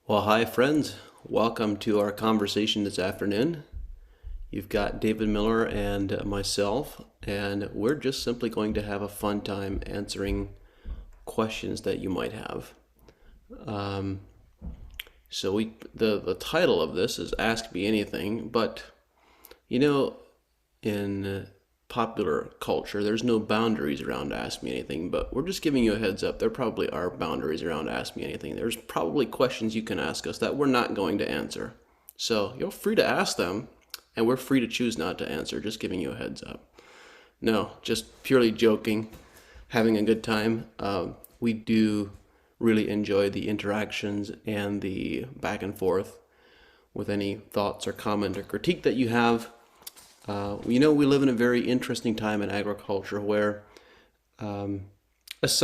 Well, hi, friends. Welcome to our conversation this afternoon. You've got David Miller and myself, and we're just simply going to have a fun time answering questions that you might have. Um, the title of this is Ask Me Anything, but you know, in popular culture, there's no boundaries around Ask Me Anything, but we're just giving you a heads up. There probably are boundaries around Ask Me Anything. There's probably questions you can ask us that we're not going to answer. So you're free to ask them, and we're free to choose not to answer, just giving you a heads up. No, just purely joking, having a good time. We do really enjoy the interactions and the back and forth with any thoughts or comment or critique that you have. We live in a very interesting time in agriculture where, there's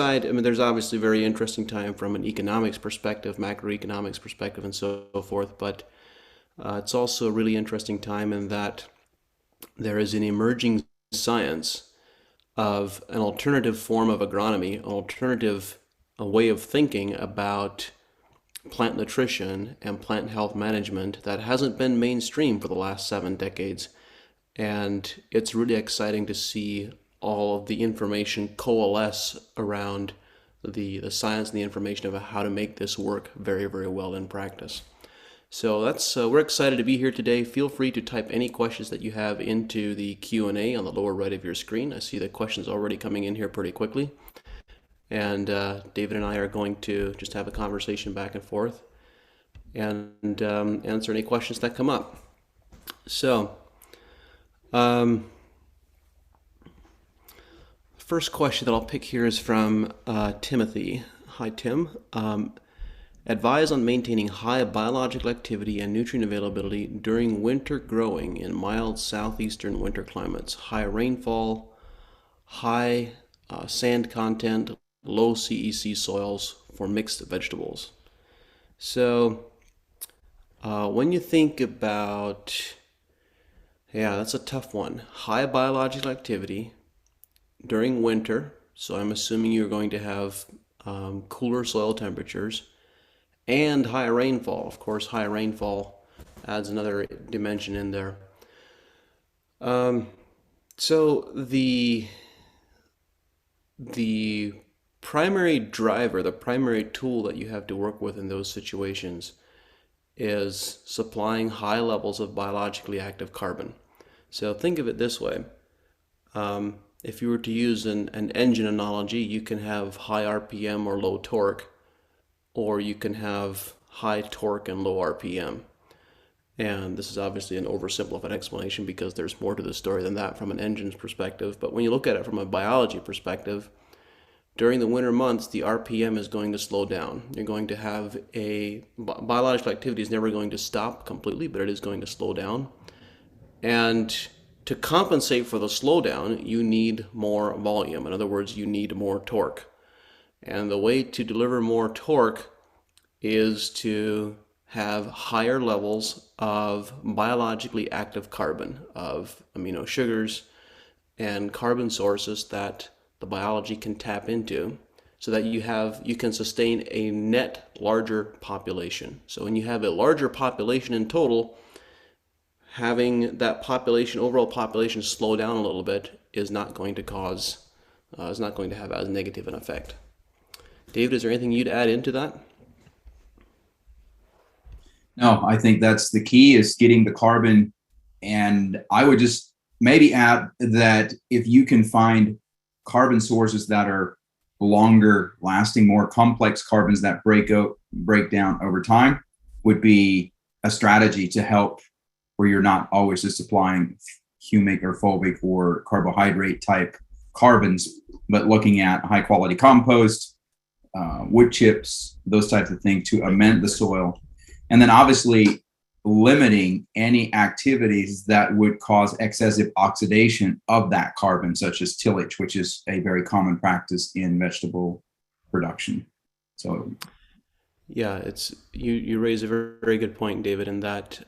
obviously a very interesting time from an economics perspective, macroeconomics perspective, and so forth, but it's also a really interesting time in that there is an emerging science of an alternative form of agronomy, an alternative a way of thinking about plant nutrition and plant health management that hasn't been mainstream for the last 7 decades. And it's really exciting to see all of the information coalesce around the science and the information about how to make this work very, very well in practice. So we're excited to be here today. Feel free to type any questions that you have into the Q&A on the lower right of your screen. I see the questions already coming in here pretty quickly. And David and I are going to just have a conversation back and forth and answer any questions that come up. So, first question that I'll pick here is from Timothy. Hi, Tim. Advise on maintaining high biological activity and nutrient availability during winter growing in mild southeastern winter climates. High rainfall, high sand content, low CEC soils for mixed vegetables. So when you think about, that's a tough one. High biological activity during winter. So I'm assuming you're going to have cooler soil temperatures and high rainfall. Of course, high rainfall adds another dimension in there. So the primary driver, the primary tool that you have to work with in those situations is supplying high levels of biologically active carbon. So think of it this way. If you were to use an engine analogy, you can have high RPM or low torque, or you can have high torque and low RPM. And this is obviously an oversimplified explanation because there's more to the story than that from an engine's perspective. But when you look at it from a biology perspective, during the winter months, the RPM is going to slow down. You're going to have biological activity is never going to stop completely, but it is going to slow down. And to compensate for the slowdown, you need more volume. In other words, you need more torque. And the way to deliver more torque is to have higher levels of biologically active carbon, of amino sugars and carbon sources that the biology can tap into, so that you can sustain a net larger population. So when you have a larger population in total, having that overall population slow down a little bit is not going to have as negative an effect. David, is there anything you'd add into that? No, I think that's the key, is getting the carbon. And I would just maybe add that if you can find carbon sources that are longer lasting, more complex carbons that break down over time, would be a strategy to help, where you're not always just supplying humic or fulvic or carbohydrate type carbons, but looking at high quality compost, wood chips, those types of things to amend the soil. And then obviously limiting any activities that would cause excessive oxidation of that carbon, such as tillage, which is a very common practice in vegetable production. So Yeah, you raise a very, very good point, David, in that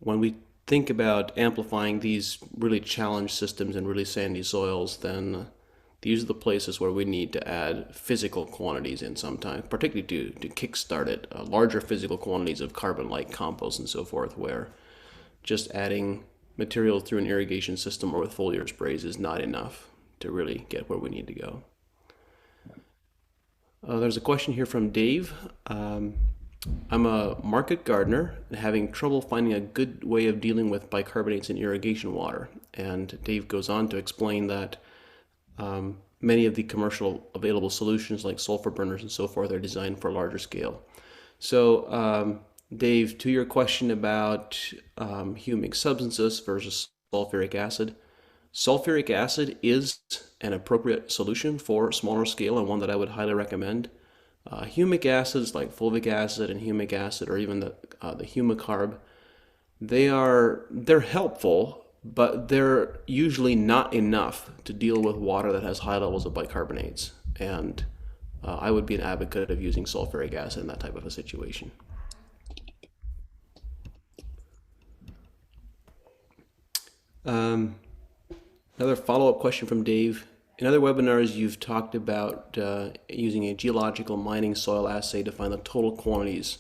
when we think about amplifying these really challenged systems and really sandy soils, then these are the places where we need to add physical quantities in sometimes, particularly to kickstart it, larger physical quantities of carbon like compost and so forth, where just adding material through an irrigation system or with foliar sprays is not enough to really get where we need to go. There's a question here from Dave. I'm a market gardener and having trouble finding a good way of dealing with bicarbonates in irrigation water. And Dave goes on to explain that many of the commercial available solutions like sulfur burners and so forth are designed for larger scale. So Dave, to your question about humic substances versus sulfuric acid is an appropriate solution for smaller scale and one that I would highly recommend. Humic acids like fulvic acid and humic acid, or even the humicarb, they're helpful, but they're usually not enough to deal with water that has high levels of bicarbonates. And I would be an advocate of using sulfuric acid in that type of a situation. Another follow-up question from Dave. In other webinars, you've talked about using a geological mining soil assay to find the total quantities,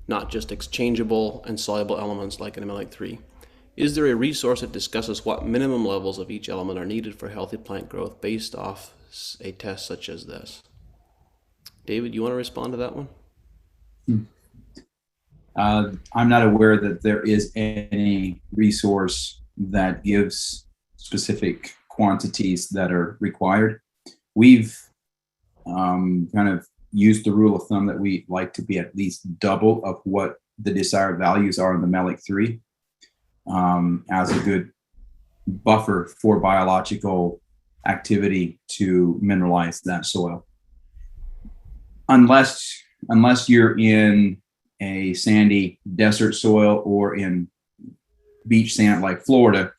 not just exchangeable and soluble elements like an ammonium-3. Is there a resource that discusses what minimum levels of each element are needed for healthy plant growth based off a test such as this? David, you want to respond to that one? I'm not aware that there is any resource that gives specific quantities that are required. We've kind of used the rule of thumb that we like to be at least double of what the desired values are in the melic-3 as a good buffer for biological activity to mineralize that soil. Unless you're in a sandy desert soil or in beach sand like Florida,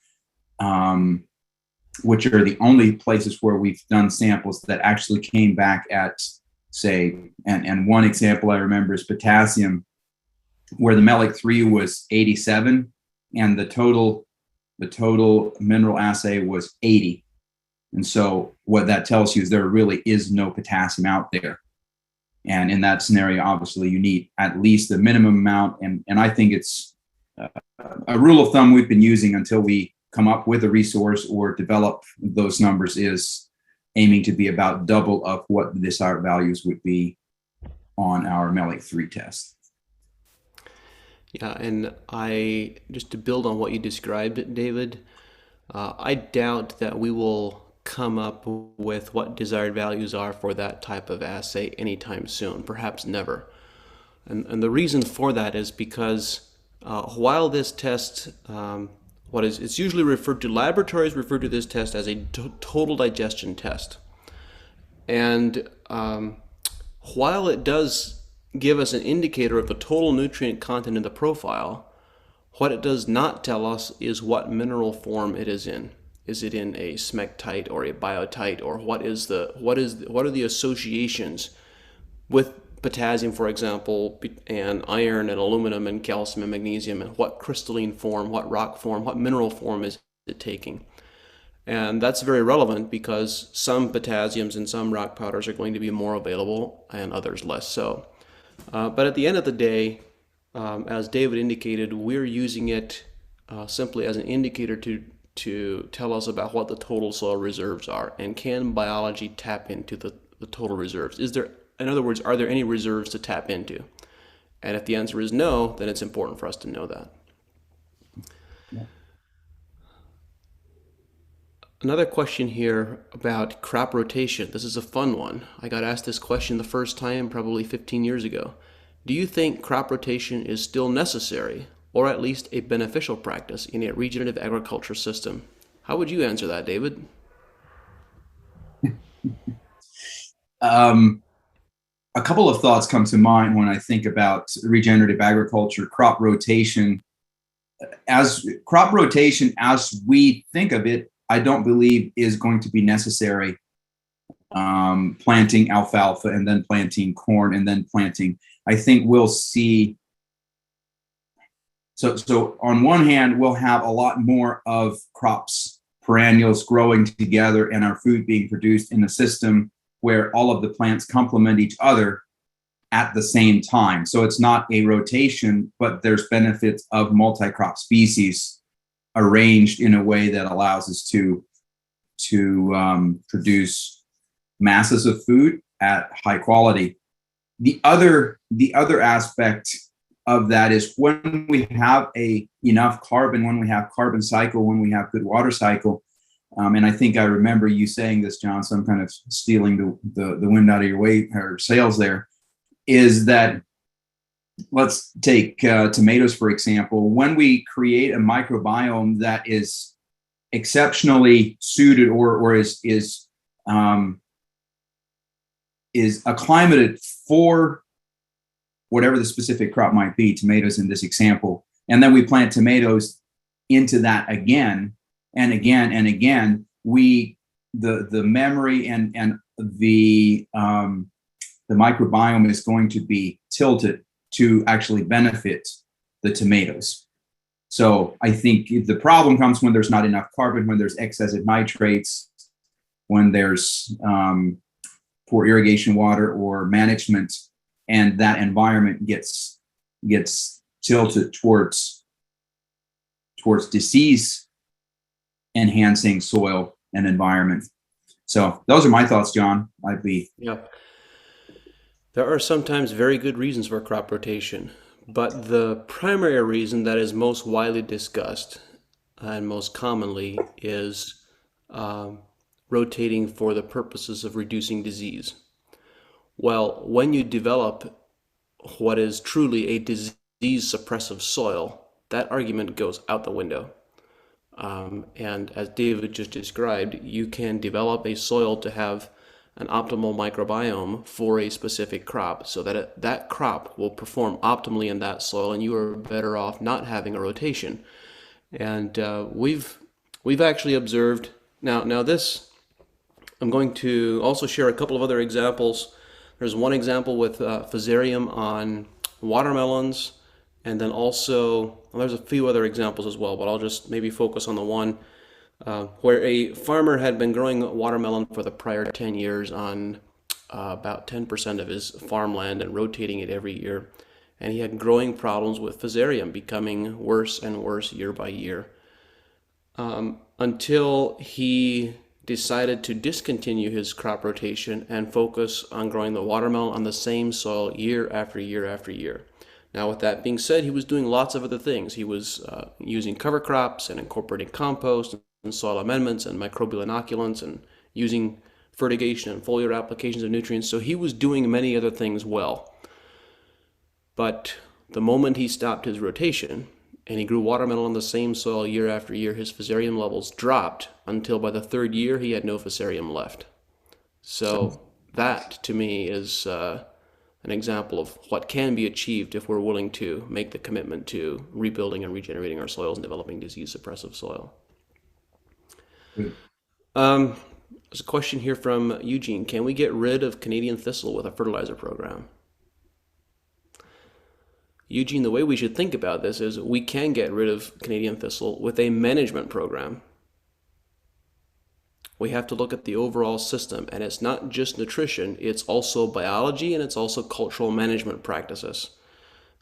which are the only places where we've done samples that actually came back at, say, and one example I remember is potassium, where the melic-3 was 87 and the total mineral assay was 80. And so what that tells you is there really is no potassium out there. And in that scenario, obviously, you need at least the minimum amount. And I think it's a rule of thumb we've been using until we come up with a resource or develop those numbers is aiming to be about double of what the desired values would be on our melic-3 test. Yeah, and just to build on what you described, David, I doubt that we will come up with what desired values are for that type of assay anytime soon, perhaps never. And the reason for that is because while this test, it's usually referred to, laboratories refer to this test as a total digestion test. And while it does give us an indicator of the total nutrient content in the profile, what it does not tell us is what mineral form it is in. Is it in a smectite or a biotite, or what are the associations with potassium, for example, and iron and aluminum and calcium and magnesium, and what crystalline form, what rock form, what mineral form is it taking? And that's very relevant because some potassiums and some rock powders are going to be more available and others less so. But at the end of the day, as David indicated, we're using it simply as an indicator to tell us about what the total soil reserves are, and can biology tap into the total reserves? In other words, are there any reserves to tap into? And if the answer is no, then it's important for us to know that. Yeah. Another question here about crop rotation. This is a fun one. I got asked this question the first time probably 15 years ago. Do you think crop rotation is still necessary, or at least a beneficial practice in a regenerative agriculture system? How would you answer that, David? A couple of thoughts come to mind when I think about regenerative agriculture, crop rotation. As we think of it, I don't believe is going to be necessary. Planting alfalfa and then planting corn and then planting. I think we'll see. So on one hand, we'll have a lot more of crops perennials growing together and our food being produced in a system where all of the plants complement each other at the same time. So it's not a rotation, but there's benefits of multi-crop species arranged in a way that allows us to produce masses of food at high quality. The other aspect of that is when we have enough carbon, when we have carbon cycle, when we have good water cycle, and I think I remember you saying this, John, so I'm kind of stealing the wind out of your way or sails there, is that let's take tomatoes, for example. When we create a microbiome that is exceptionally suited or is acclimated for whatever the specific crop might be, tomatoes in this example, and then we plant tomatoes into that again and again and again, the memory and the microbiome is going to be tilted to actually benefit the tomatoes. So I think the problem comes when there's not enough carbon, when there's excessive nitrates, when there's poor irrigation water or management, and that environment gets tilted towards disease enhancing soil and environment. So those are my thoughts, John. Yeah. There are sometimes very good reasons for crop rotation, but the primary reason that is most widely discussed and most commonly is rotating for the purposes of reducing disease. Well, when you develop what is truly a disease suppressive soil, that argument goes out the window. And as David just described, you can develop a soil to have an optimal microbiome for a specific crop so that that crop will perform optimally in that soil, and you are better off not having a rotation. And we've actually observed, now this, I'm going to also share a couple of other examples. There's one example with fusarium on watermelons, and then also, well, there's a few other examples as well, but I'll just maybe focus on the one where a farmer had been growing watermelon for the prior 10 years on about 10% of his farmland and rotating it every year. And he had growing problems with fusarium becoming worse and worse year by year until he decided to discontinue his crop rotation and focus on growing the watermelon on the same soil year after year after year. Now, with that being said, he was doing lots of other things. He was using cover crops and incorporating compost and soil amendments and microbial inoculants and using fertigation and foliar applications of nutrients. So he was doing many other things well. But the moment he stopped his rotation and he grew watermelon on the same soil year after year, his fusarium levels dropped until by the third year he had no fusarium left. So that, to me, is an example of what can be achieved if we're willing to make the commitment to rebuilding and regenerating our soils and developing disease-suppressive soil. There's a question here from Eugene. Can we get rid of Canadian thistle with a fertilizer program? Eugene, the way we should think about this is we can get rid of Canadian thistle with a management program. We have to look at the overall system, and it's not just nutrition, it's also biology and it's also cultural management practices.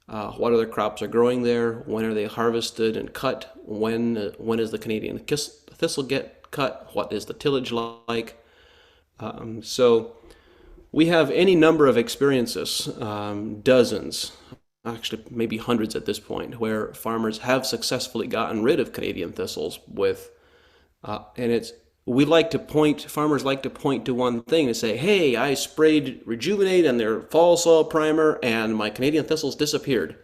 What other crops are growing there? When are they harvested and cut? When is the Canadian thistle get cut? What is the tillage like? So we have any number of experiences, dozens, actually maybe hundreds at this point, where farmers have successfully gotten rid of Canadian thistles with, and farmers like to point to one thing and say, hey, I sprayed Rejuvenate and their fall soil primer and my Canadian thistles disappeared.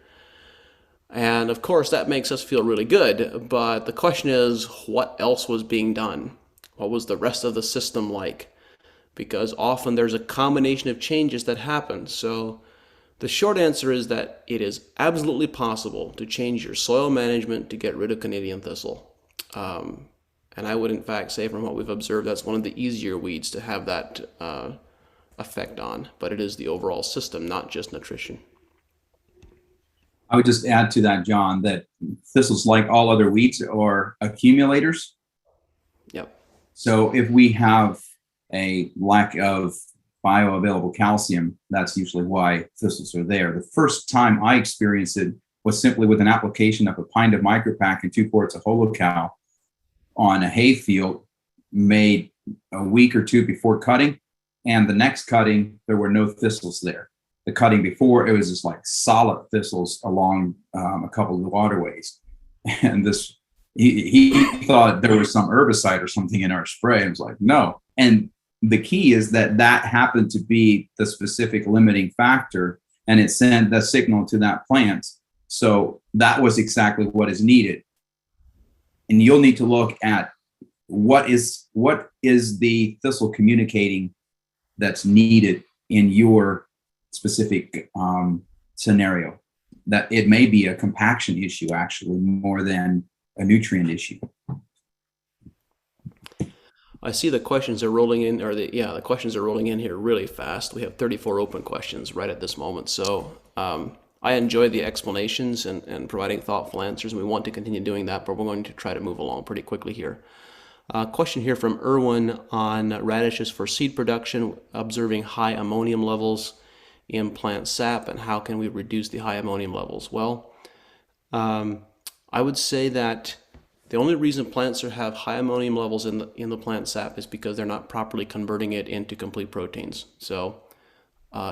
And of course that makes us feel really good, but the question is, what else was being done? What was the rest of the system like? Because often there's a combination of changes that happen. So the short answer is that it is absolutely possible to change your soil management to get rid of Canadian thistle. And I would in fact say, from what we've observed, that's one of the easier weeds to have that effect on, but it is the overall system, not just nutrition. I would just add to that, John, that thistles, like all other weeds, are accumulators. So if we have a lack of bioavailable calcium, that's usually why thistles are there. The first time I experienced it was simply with an application of a pint of micropack and 2 quarts of holocal on a hay field made a week or two before cutting. And the next cutting, there were no thistles there. The cutting before, it was just like solid thistles along a couple of the waterways. And this, he thought there was some herbicide or something in our spray. I was like, no. And the key is that that happened to be the specific limiting factor, and it sent the signal to that plant. So that was exactly what is needed. And you'll need to look at what is the thistle communicating that's needed in your specific scenario. That it may be a compaction issue actually more than a nutrient issue. I see the questions are rolling in, or the questions are rolling in here really fast. We have 34 open questions right at this moment. So I enjoy the explanations and providing thoughtful answers, and we want to continue doing that, but we're going to try to move along pretty quickly here. Question here from Irwin on radishes for seed production, observing high ammonium levels in plant sap, and how can we reduce the high ammonium levels? Well, I would say that the only reason plants have high ammonium levels in the plant sap is because they're not properly converting it into complete proteins. So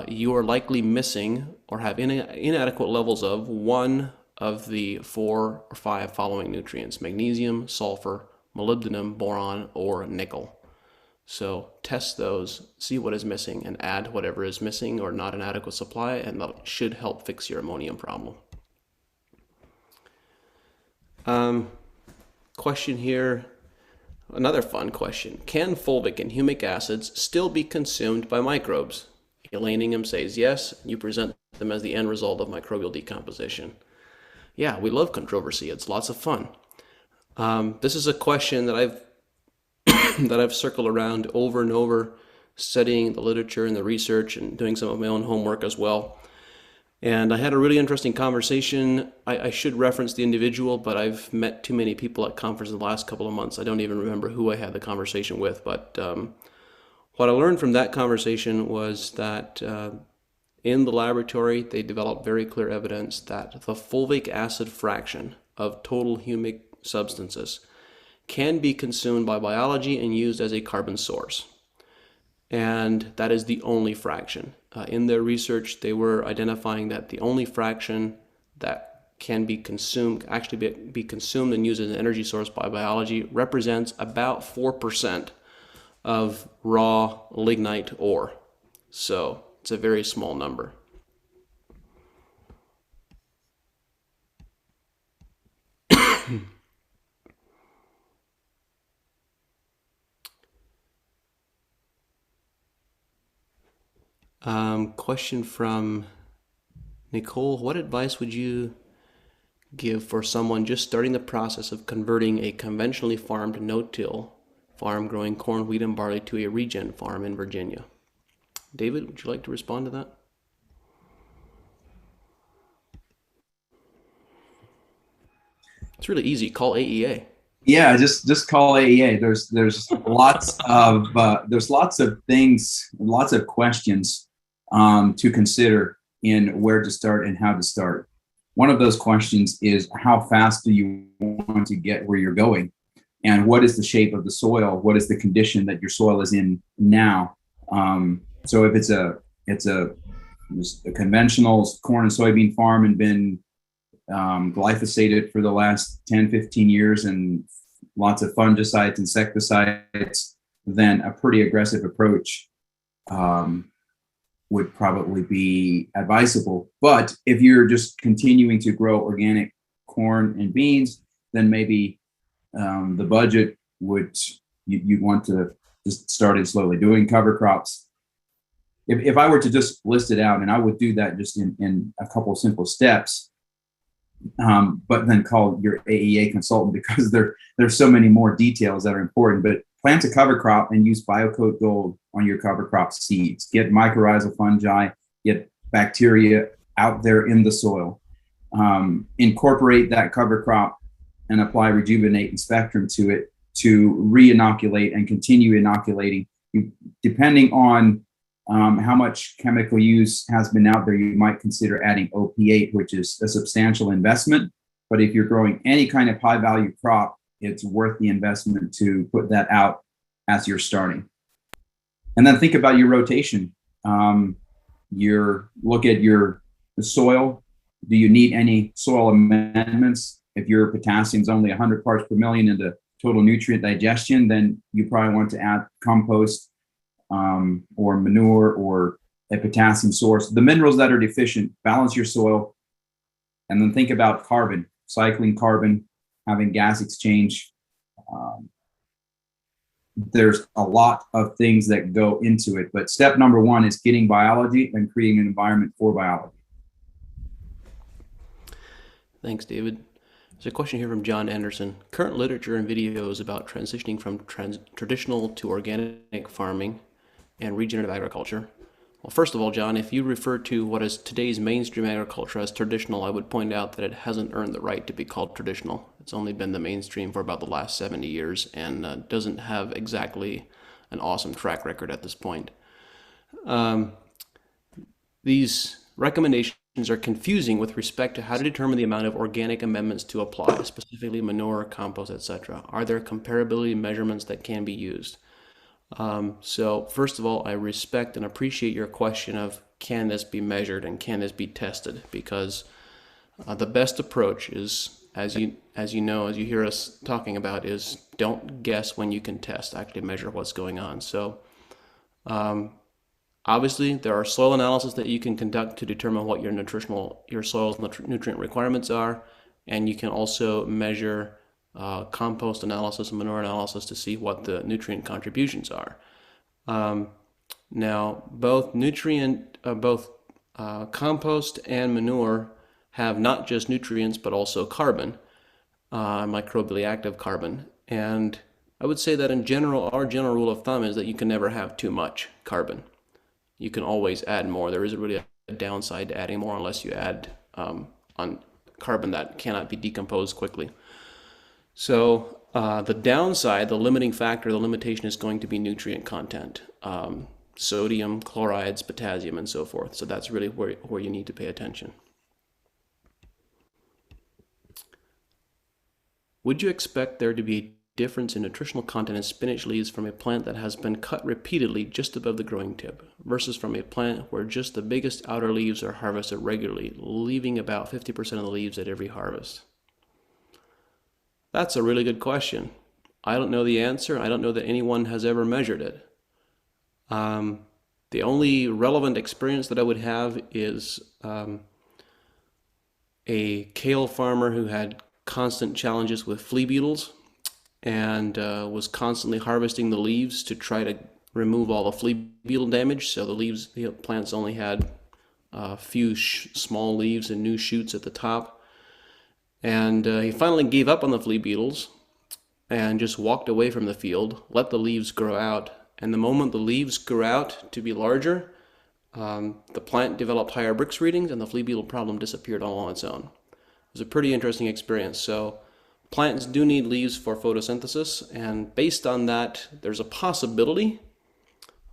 you are likely missing or have inadequate levels of one of the 4 or 5 following nutrients: magnesium, sulfur, molybdenum, boron, or nickel. So test those, see what is missing, and add whatever is missing or not an adequate supply, and that should help fix your ammonium problem. Question here, another fun question. Can fulvic and humic acids still be consumed by microbes? Elaine Ingham says yes. You present them as the end result of microbial decomposition. Yeah, we love controversy. It's lots of fun. This is a question that I've circled around over and over, studying the literature and the research and doing some of my own homework as well. And I had a really interesting conversation. I should reference the individual, but I've met too many people at conferences in the last couple of months. I don't even remember who I had the conversation with. But what I learned from that conversation was that in the laboratory, they developed very clear evidence that the fulvic acid fraction of total humic substances can be consumed by biology and used as a carbon source. And that is the only fraction. In their research, they were identifying that the only fraction that can be consumed, actually be consumed and used as an energy source by biology, represents about 4% of raw lignite ore. So it's a very small number. Question from Nicole. What advice would you give for someone just starting the process of converting a conventionally farmed no-till farm growing corn, wheat, and barley to a regen farm in Virginia? David, would you like to respond to that? It's really easy. Call AEA. Yeah, just call AEA. There's lots of things, lots of questions to consider in where to start and how to start. One of those questions is, how fast do you want to get where you're going, and what is the shape of the soil? What is the condition that your soil is in now? So if it's a conventional corn and soybean farm and been glyphosated for the last 10, 15 years and lots of fungicides, insecticides, then a pretty aggressive approach would probably be advisable. But if you're just continuing to grow organic corn and beans, then maybe the budget would, you'd want to just start it slowly, doing cover crops. If I were to just list it out, and I would do that just in a couple of simple steps, but then call your AEA consultant, because there's so many more details that are important. But plant a cover crop and use BioCoat Gold on your cover crop seeds. Get mycorrhizal fungi, get bacteria out there in the soil. Incorporate that cover crop and apply Rejuvenate and Spectrum to it. to re-inoculate and continue inoculating. Depending on how much chemical use has been out there, you might consider adding OP8, which is a substantial investment. But if you're growing any kind of high value crop, it's worth the investment to put that out as you're starting. And then think about your rotation. Look at your soil. Do you need any soil amendments? If your potassium is only 100 parts per million in the total nutrient digestion, then you probably want to add compost or manure or a potassium source. The minerals that are deficient, balance your soil. And then think about carbon, cycling carbon, having gas exchange. There's a lot of things that go into it, but step number one is getting biology and creating an environment for biology. Thanks, David. There's a question here from John Anderson. Current literature and videos about transitioning from traditional to organic farming and regenerative agriculture. Well, first of all, John, if you refer to what is today's mainstream agriculture as traditional, I would point out that it hasn't earned the right to be called traditional. It's only been the mainstream for about the last 70 years and doesn't have exactly an awesome track record at this point. These recommendations are confusing with respect to how to determine the amount of organic amendments to apply, specifically manure, compost, etc. Are there comparability measurements that can be used? So first of all, I respect and appreciate your question of can this be measured and can this be tested, because the best approach is, as you hear us talking about, is don't guess when you can test, actually measure what's going on. So obviously there are soil analysis that you can conduct to determine what your soil's nutrient requirements are, and you can also measure compost analysis and manure analysis to see what the nutrient contributions are. Now, both compost and manure have not just nutrients but also carbon, microbially active carbon. And I would say that in general, our general rule of thumb is that you can never have too much carbon. You can always add more. There isn't really a downside to adding more unless you add on carbon that cannot be decomposed quickly. So the downside, the limiting factor, the limitation is going to be nutrient content, sodium, chlorides, potassium, and so forth. So that's really where you need to pay attention. Would you expect there to be a difference in nutritional content in spinach leaves from a plant that has been cut repeatedly just above the growing tip versus from a plant where just the biggest outer leaves are harvested regularly, leaving about 50% of the leaves at every harvest? That's a really good question. I don't know the answer. I don't know that anyone has ever measured it. The only relevant experience that I would have is a kale farmer who had constant challenges with flea beetles and was constantly harvesting the leaves to try to remove all the flea beetle damage. So the plants only had a few small leaves and new shoots at the top. And he finally gave up on the flea beetles and just walked away from the field, let the leaves grow out. And the moment the leaves grew out to be larger, the plant developed higher Brix readings and the flea beetle problem disappeared all on its own. It was a pretty interesting experience. So plants do need leaves for photosynthesis, and based on that, there's a possibility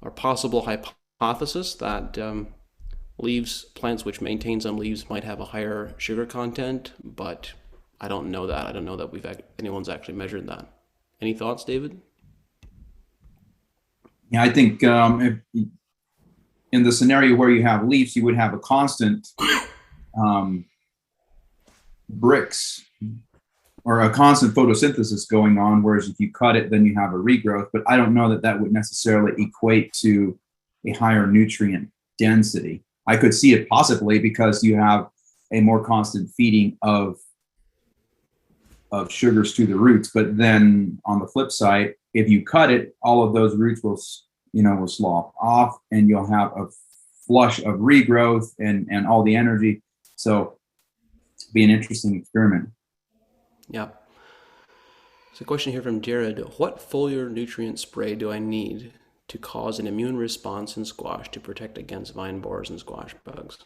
or possible hypothesis that plants which maintain some leaves might have a higher sugar content, but I don't know that. I don't know that anyone's actually measured that. Any thoughts, David? Yeah, I think if, in the scenario where you have leaves, you would have a constant Brix or a constant photosynthesis going on, whereas if you cut it, then you have a regrowth. But I don't know that that would necessarily equate to a higher nutrient density. I could see it possibly because you have a more constant feeding of sugars to the roots. But then on the flip side, if you cut it, all of those roots will slough off, and you'll have a flush of regrowth and all the energy. So it'll be an interesting experiment. Yeah. So a question here from Jared. What foliar nutrient spray do I need to cause an immune response in squash to protect against vine borers and squash bugs?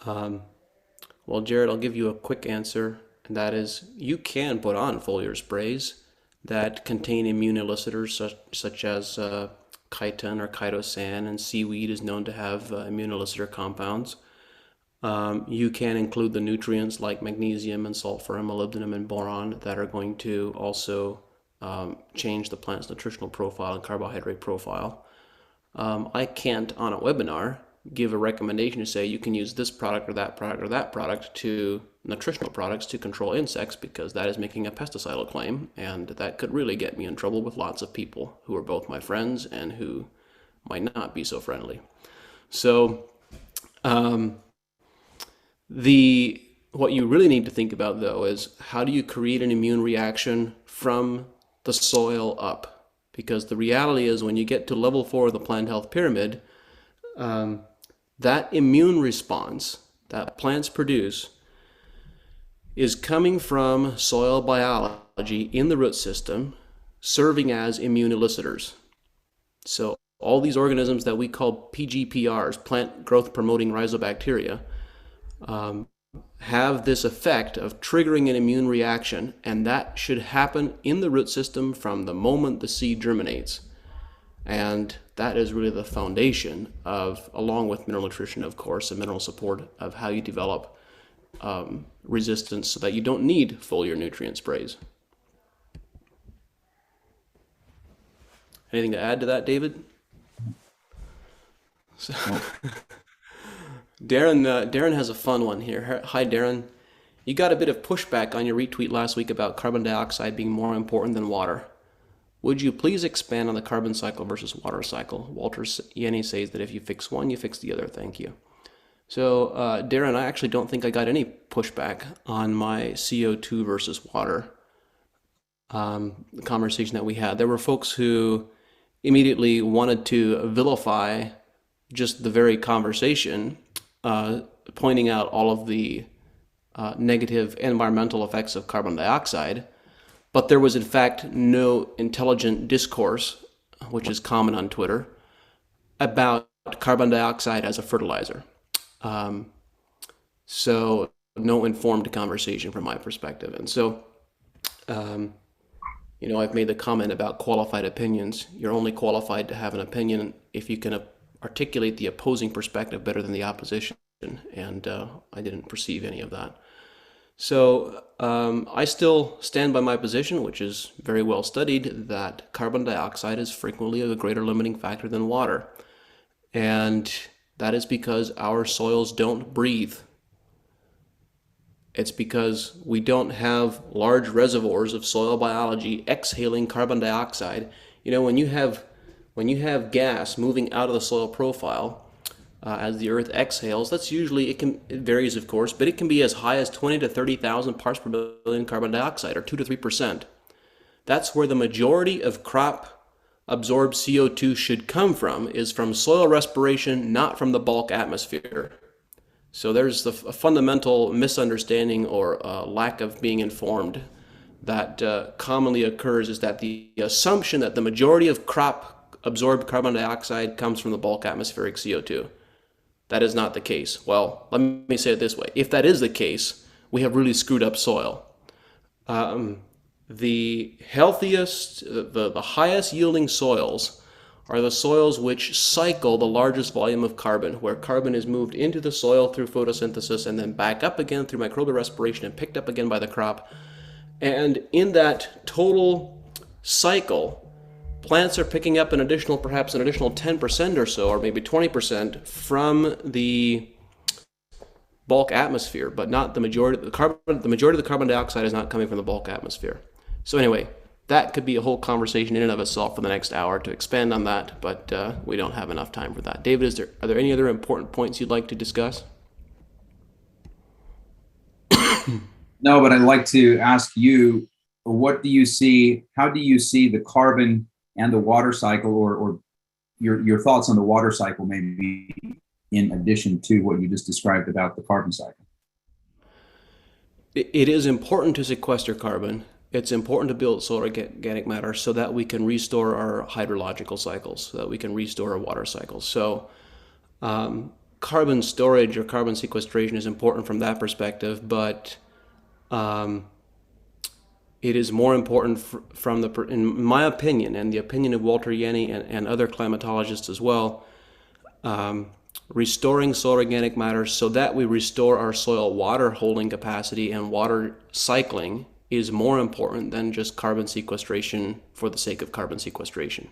Well, Jared, I'll give you a quick answer, and that is you can put on foliar sprays. that contain immune elicitors such as chitin or chitosan, and seaweed is known to have immune elicitor compounds. You can include the nutrients like magnesium and sulfur and molybdenum and boron that are going to also change the plant's nutritional profile and carbohydrate profile. I can't, on a webinar, give a recommendation to say you can use this product or that product or that product to nutritional products to control insects, because that is making a pesticidal claim, and that could really get me in trouble with lots of people who are both my friends and who might not be so friendly. So what you really need to think about, though, is how do you create an immune reaction from the soil up? Because the reality is, when you get to level 4 of the plant health pyramid, that immune response that plants produce is coming from soil biology in the root system, serving as immune elicitors. So all these organisms that we call PGPRs, plant growth promoting rhizobacteria, have this effect of triggering an immune reaction, and that should happen in the root system from the moment the seed germinates. And that is really the foundation of, along with mineral nutrition, of course, and mineral support, of how you develop resistance so that you don't need foliar nutrient sprays. Anything to add to that, David? So, Darren has a fun one here. Hi, Darren. You got a bit of pushback on your retweet last week about carbon dioxide being more important than water. Would you please expand on the carbon cycle versus water cycle? Walter Yenny says that if you fix one, you fix the other. Thank you. So, Darren, I actually don't think I got any pushback on my CO2 versus water conversation that we had. There were folks who immediately wanted to vilify just the very conversation, pointing out all of the negative environmental effects of carbon dioxide. But there was, in fact, no intelligent discourse, which is common on Twitter, about carbon dioxide as a fertilizer. So no informed conversation from my perspective. And so, I've made the comment about qualified opinions. You're only qualified to have an opinion if you can articulate the opposing perspective better than the opposition. And I didn't perceive any of that. So I still stand by my position, which is very well studied, that carbon dioxide is frequently a greater limiting factor than water. And that is because our soils don't breathe. It's because we don't have large reservoirs of soil biology exhaling carbon dioxide. When you have gas moving out of the soil profile, as the earth exhales, that's usually, it varies of course, but it can be as high as 20 to 30,000 parts per billion carbon dioxide, or 2 to 3%. That's where the majority of crop absorbed CO2 should come from, is from soil respiration, not from the bulk atmosphere. So there's a fundamental misunderstanding or lack of being informed that commonly occurs, is that the assumption that the majority of crop absorbed carbon dioxide comes from the bulk atmospheric CO2. That is not the case. Well, let me say it this way. If that is the case, we have really screwed up soil. The healthiest, the highest yielding soils are the soils which cycle the largest volume of carbon, where carbon is moved into the soil through photosynthesis and then back up again through microbial respiration and picked up again by the crop. And in that total cycle, plants are picking up perhaps an additional 10% or so, or maybe 20% from the bulk atmosphere, but not the majority of the carbon. The majority of the carbon dioxide is not coming from the bulk atmosphere. So anyway, that could be a whole conversation in and of itself for the next hour to expand on that, but we don't have enough time for that. David, are there any other important points you'd like to discuss? No, but I'd like to ask you, how do you see the carbon and the water cycle, or your thoughts on the water cycle, maybe in addition to what you just described about the carbon cycle? It is important to sequester carbon. It's important to build soil organic matter so that we can restore our hydrological cycles, so that we can restore our water cycles. So carbon storage or carbon sequestration is important from that perspective, but it is more important in my opinion, and the opinion of Walter Yenny and other climatologists as well, restoring soil organic matter so that we restore our soil water holding capacity and water cycling is more important than just carbon sequestration for the sake of carbon sequestration.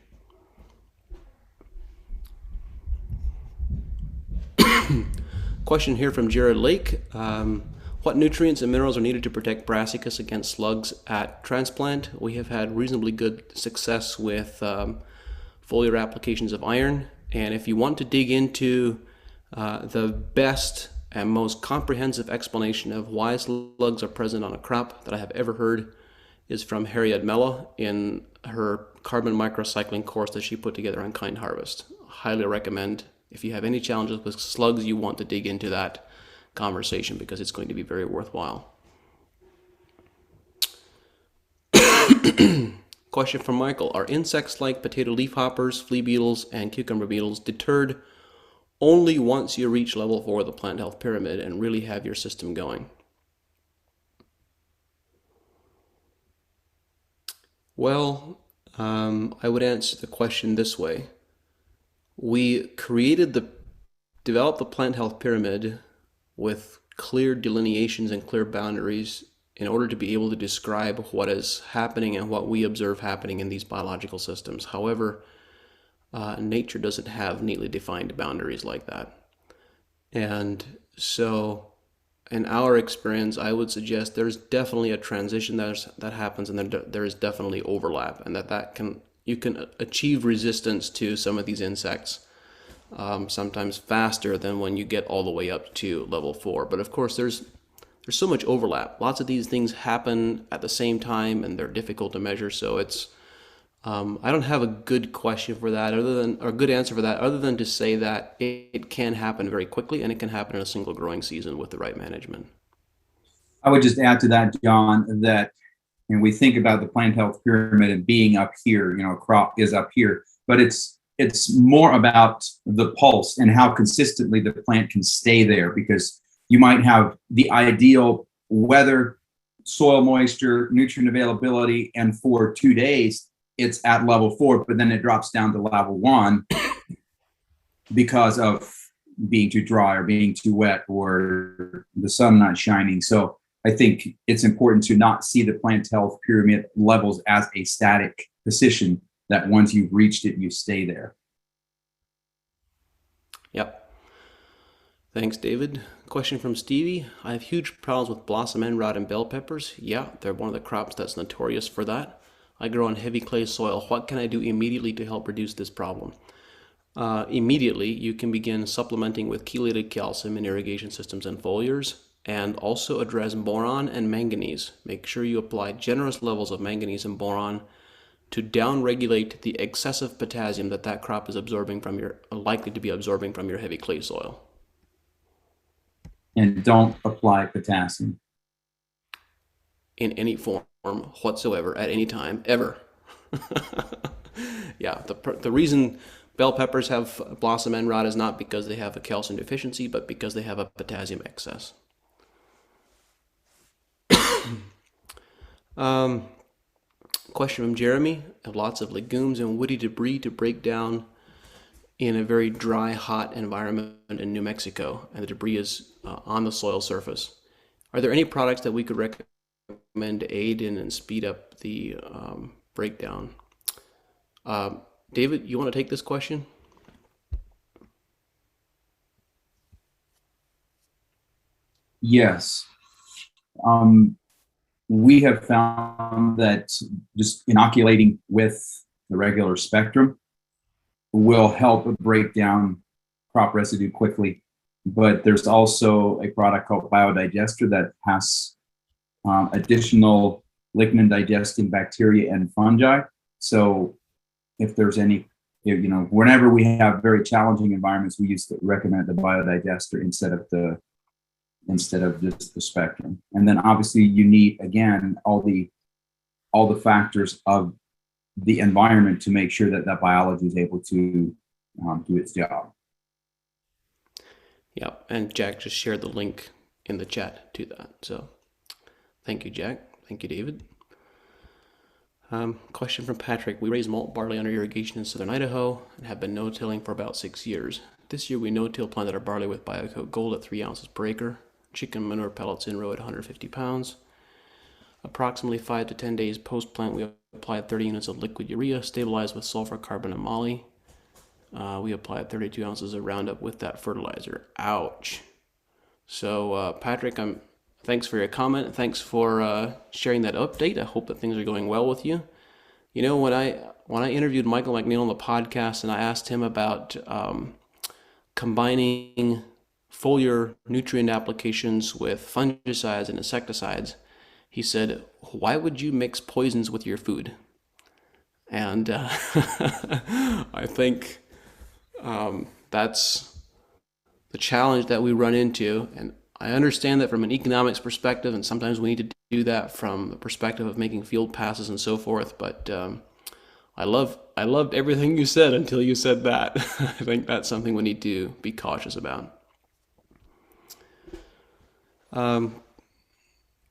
Question here from Jared Lake. What nutrients and minerals are needed to protect brassicas against slugs at transplant? We have had reasonably good success with foliar applications of iron. And if you want to dig into the best and most comprehensive explanation of why slugs are present on a crop that I have ever heard is from Harriet Mella in her carbon microcycling course that she put together on Kind Harvest. Highly recommend. If you have any challenges with slugs, you want to dig into that conversation because it's going to be very worthwhile. Question from Michael. Are insects like potato leafhoppers, flea beetles, and cucumber beetles deterred only once you reach level 4 of the plant health pyramid and really have your system going? Well, I would answer the question this way. We developed the plant health pyramid with clear delineations and clear boundaries in order to be able to describe what is happening and what we observe happening in these biological systems. However, nature doesn't have neatly defined boundaries like that. And so in our experience, I would suggest there's definitely a transition that happens, and there is definitely overlap, and you can achieve resistance to some of these insects sometimes faster than when you get all the way up to level 4. But of course, there's so much overlap. Lots of these things happen at the same time, and they're difficult to measure. So it's I don't have a good question for that, or a good answer for that, other than to say that it can happen very quickly, and it can happen in a single growing season with the right management. I would just add to that, John, that we think about the plant health pyramid and being up here. A crop is up here, but it's more about the pulse and how consistently the plant can stay there, because you might have the ideal weather, soil moisture, nutrient availability, and for 2 days it's at level 4, but then it drops down to level 1 because of being too dry or being too wet or the sun not shining. So I think it's important to not see the plant health pyramid levels as a static position, that once you've reached it, you stay there. Yep. Thanks, David. Question from Stevie. I have huge problems with blossom end rot and bell peppers. Yeah, they're one of the crops that's notorious for that. I grow on heavy clay soil. What can I do immediately to help reduce this problem? Immediately, you can begin supplementing with chelated calcium in irrigation systems and foliars, and also address boron and manganese. Make sure you apply generous levels of manganese and boron to downregulate the excessive potassium that crop is likely to be absorbing from your heavy clay soil. And don't apply potassium in any form whatsoever, at any time, ever. Yeah, the reason bell peppers have blossom end rot is not because they have a calcium deficiency, but because they have a potassium excess. Question from Jeremy. I have lots of legumes and woody debris to break down in a very dry, hot environment in New Mexico, and the debris is on the soil surface. Are there any products that we could recommend to aid in and speed up the breakdown? David, you want to take this question? Yes. We have found that just inoculating with the regular spectrum will help break down crop residue quickly. But there's also a product called Biodigester that has additional lignin digesting bacteria and fungi. So if there's any, whenever we have very challenging environments, we used to recommend the Biodigester instead of just the spectrum. And then obviously you need, again, all the factors of the environment to make sure that biology is able to do its job. Yeah, and Jack just shared the link in the chat to that. So thank you, Jack. Thank you, David. Question from Patrick. We raise malt barley under irrigation in southern Idaho and have been no-tilling for about 6 years. This year we no-till planted our barley with BioCoat Gold at 3 ounces per acre, chicken manure pellets in row at 150 pounds. Approximately 5 to 10 days post-plant, we applied 30 units of liquid urea stabilized with sulfur, carbon, and moly. We applied 32 ounces of Roundup with that fertilizer. Ouch. So, Patrick, thanks for your comment. Thanks for sharing that update. I hope that things are going well with you. You know, when I interviewed Michael McNeil on the podcast and I asked him about combining foliar nutrient applications with fungicides and insecticides, he said, "Why would you mix poisons with your food?" And I think that's the challenge that we run into. And I understand that from an economics perspective, and sometimes we need to do that from the perspective of making field passes and so forth. But I loved everything you said until you said that. I think that's something we need to be cautious about.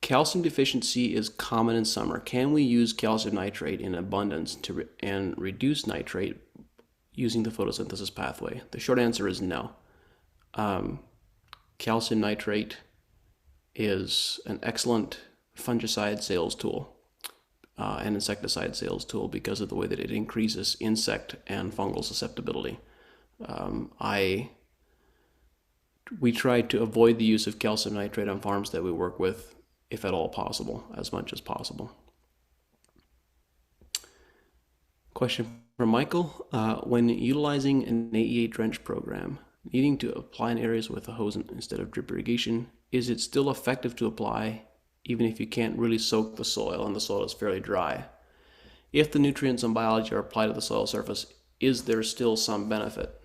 Calcium deficiency is common in summer. Can we use calcium nitrate in abundance and reduce nitrate using the photosynthesis pathway? The short answer is no. Calcium nitrate is an excellent fungicide sales tool and insecticide sales tool because of the way that it increases insect and fungal susceptibility. We try to avoid the use of calcium nitrate on farms that we work with, if at all possible, as much as possible. Question from Michael. When utilizing an AEA drench program, needing to apply in areas with a hose instead of drip irrigation, is it still effective to apply even if you can't really soak the soil and the soil is fairly dry? If the nutrients and biology are applied to the soil surface, is there still some benefit?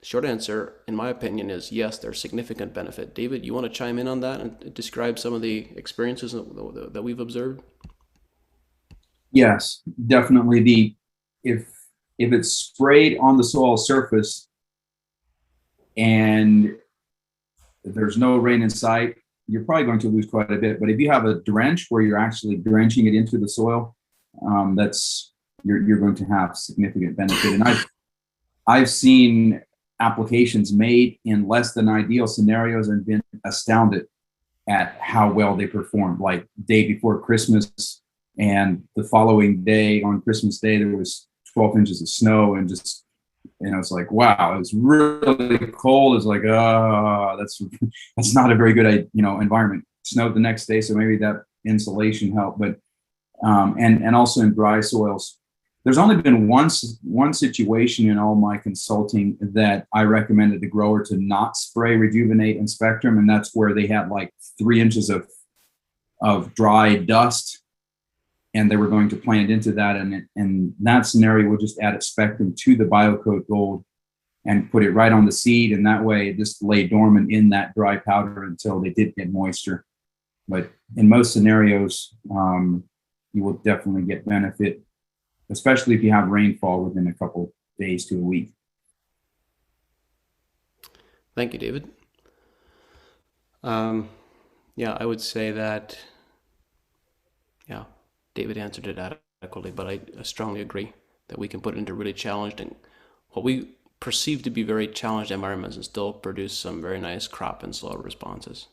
Short answer, in my opinion, is yes, there's significant benefit. David, you want to chime in on that and describe some of the experiences that we've observed? Yes, definitely. If it's sprayed on the soil surface and there's no rain in sight, you're probably going to lose quite a bit. But if you have a drench where you're actually drenching it into the soil, you're going to have significant benefit. And I've seen applications made in less than ideal scenarios and been astounded at how well they performed. Like day before Christmas and the following day on Christmas Day, there was 12 inches of snow, and just, it's like, wow, it was really cold. It's like, that's not a very good, environment. Snowed the next day, so maybe that insulation helped. But and also in dry soils, there's only been one situation in all my consulting that I recommended the grower to not spray Rejuvenate and Spectrum, and that's where they had like 3 inches of dry dust, and they were going to plant into that. And in that scenario, we'll just add a Spectrum to the BioCoat Gold and put it right on the seed, and that way it just lay dormant in that dry powder until they did get moisture. But in most scenarios, you will definitely get benefit, especially if you have rainfall within a couple days to a week. Thank you, David. Yeah, I would say that, David answered it adequately, but I strongly agree that we can put it into really challenged and what we perceive to be very challenged environments and still produce some very nice crop and soil responses.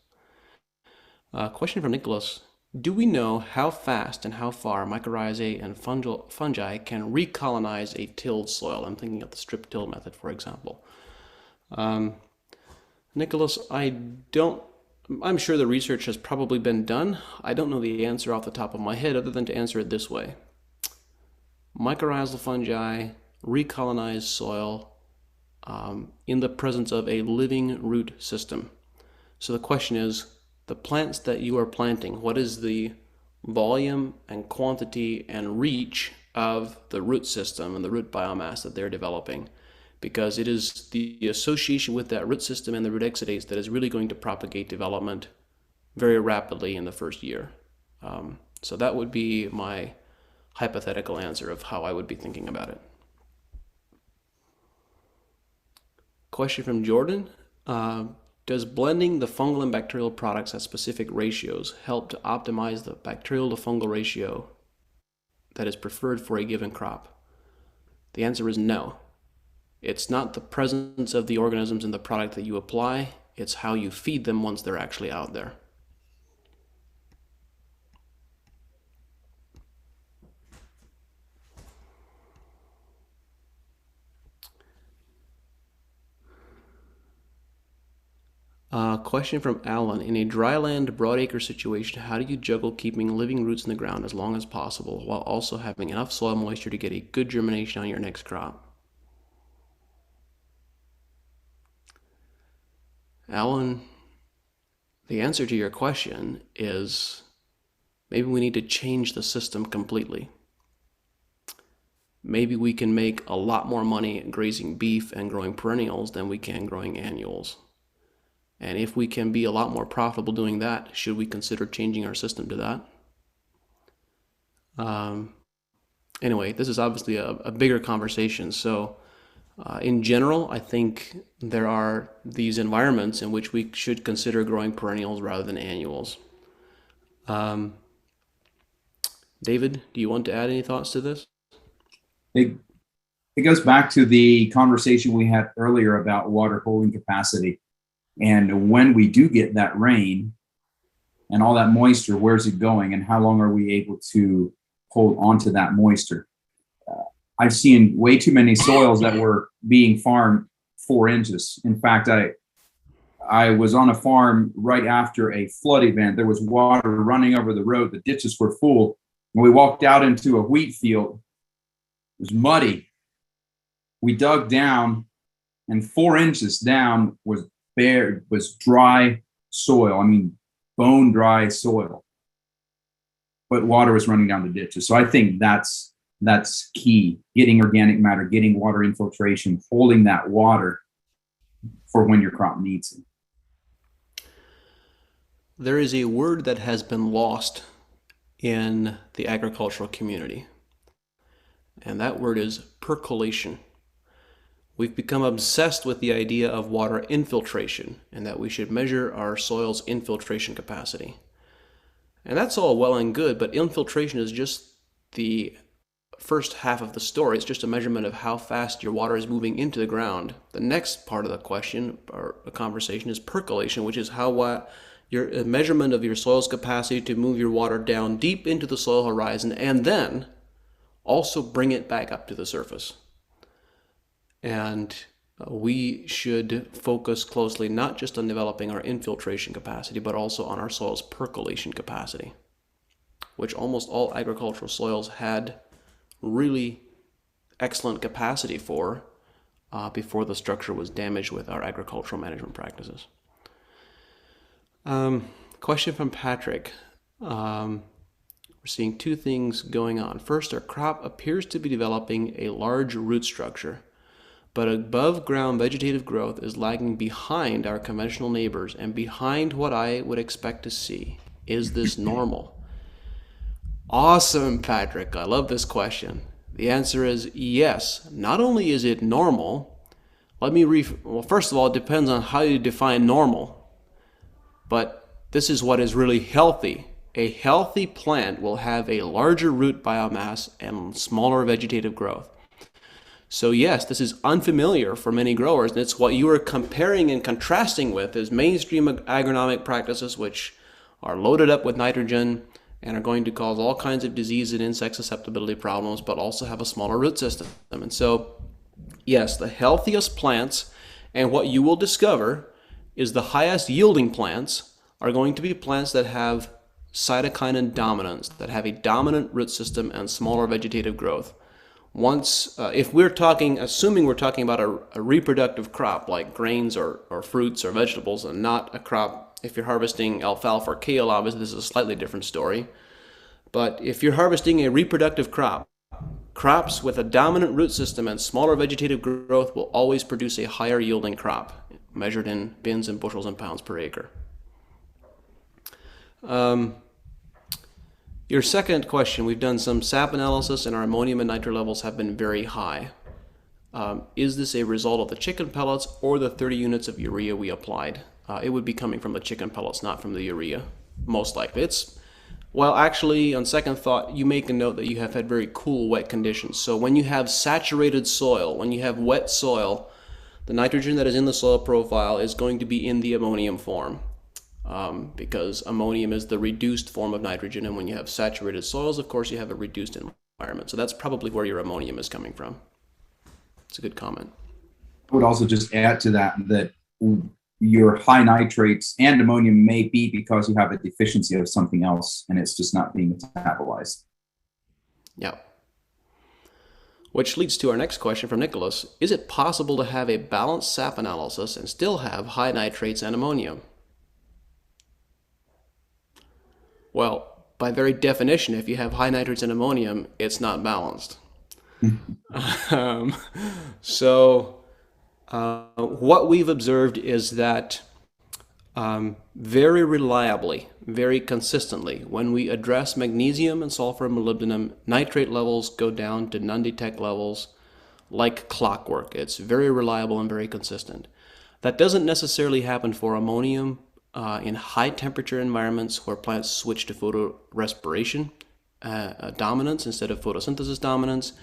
Question from Nicholas. Do we know how fast and how far mycorrhizae and fungi can recolonize a tilled soil? I'm thinking of the strip till method, for example. Nicholas, I'm sure the research has probably been done. I don't know the answer off the top of my head other than to answer it this way. Mycorrhizal fungi recolonize soil in the presence of a living root system. So the question is, the plants that you are planting, what is the volume and quantity and reach of the root system and the root biomass that they're developing? Because it is the association with that root system and the root exudates that is really going to propagate development very rapidly in the first year. So that would be my hypothetical answer of how I would be thinking about it. Question from Jordan. Does blending the fungal and bacterial products at specific ratios help to optimize the bacterial to fungal ratio that is preferred for a given crop? The answer is no. It's not the presence of the organisms in the product that you apply, it's how you feed them once they're actually out there. Question from Alan. In a dryland broadacre situation, how do you juggle keeping living roots in the ground as long as possible while also having enough soil moisture to get a good germination on your next crop? Alan, the answer to your question is maybe we need to change the system completely. Maybe we can make a lot more money grazing beef and growing perennials than we can growing annuals. And if we can be a lot more profitable doing that, should we consider changing our system to that? Anyway, this is obviously a bigger conversation. So in general, I think there are these environments in which we should consider growing perennials rather than annuals. David, do you want to add any thoughts to this? It goes back to the conversation we had earlier about water holding capacity. And when we do get that rain and all that moisture, where's it going and how long are we able to hold onto that moisture? I've seen way too many soils that were being farmed 4 inches. In fact, I was on a farm right after a flood event. There was water running over the road. The ditches were full. And we walked out into a wheat field. It was muddy. We dug down, and 4 inches down was bare, was dry soil. I mean, bone dry soil. But water was running down the ditches. So I think that's key. Getting organic matter, getting water infiltration, holding that water for when your crop needs it. There is a word that has been lost in the agricultural community, and that word is percolation. We've become obsessed with the idea of water infiltration and that we should measure our soil's infiltration capacity. And that's all well and good, but infiltration is just the first half of the story. It's just a measurement of how fast your water is moving into the ground. The next part of the question or the conversation is percolation, which is how your measurement of your soil's capacity to move your water down deep into the soil horizon and then also bring it back up to the surface. And we should focus closely not just on developing our infiltration capacity, but also on our soil's percolation capacity, which almost all agricultural soils had really excellent capacity for before the structure was damaged with our agricultural management practices. Question from Patrick. We're seeing 2 things going on. First, our crop appears to be developing a large root structure, but above ground vegetative growth is lagging behind our conventional neighbors and behind what I would expect to see. Is this normal? Awesome, Patrick. I love this question. The answer is yes. Not only is it normal, well, first of all, it depends on how you define normal. But this is what is really healthy. A healthy plant will have a larger root biomass and smaller vegetative growth. So yes, this is unfamiliar for many growers, and it's what you are comparing and contrasting with is mainstream agronomic practices which are loaded up with nitrogen and are going to cause all kinds of disease and insect susceptibility problems, but also have a smaller root system. And so, yes, the healthiest plants, and what you will discover is the highest yielding plants are going to be plants that have cytokinin dominance, that have a dominant root system and smaller vegetative growth. If we're assuming we're talking about a reproductive crop like grains or fruits or vegetables, and not a crop, if you're harvesting alfalfa or kale, obviously this is a slightly different story. But if you're harvesting a reproductive crop, crops with a dominant root system and smaller vegetative growth will always produce a higher yielding crop, measured in bins and bushels and pounds per acre. Your second question, we've done some sap analysis and our ammonium and nitrate levels have been very high. Is this a result of the chicken pellets or the 30 units of urea we applied? it would be coming from the chicken pellets, not from the urea, most likely. Well, actually, on second thought, you make a note that you have had very cool, wet conditions. So when you have saturated soil, when you have wet soil, the nitrogen that is in the soil profile is going to be in the ammonium form, because ammonium is the reduced form of nitrogen, and when you have saturated soils, of course, you have a reduced environment. So that's probably where your ammonium is coming from. It's a good comment. I would also just add to that your high nitrates and ammonium may be because you have a deficiency of something else and it's just not being metabolized. Yeah. Which leads to our next question from Nicholas. Is it possible to have a balanced sap analysis and still have high nitrates and ammonium? Well, by very definition, if you have high nitrates and ammonium, it's not balanced. What we've observed is that very reliably, very consistently, when we address magnesium and sulfur and molybdenum, nitrate levels go down to non-detect levels like clockwork. It's very reliable and very consistent. That doesn't necessarily happen for ammonium in high temperature environments where plants switch to photorespiration dominance instead of photosynthesis dominance.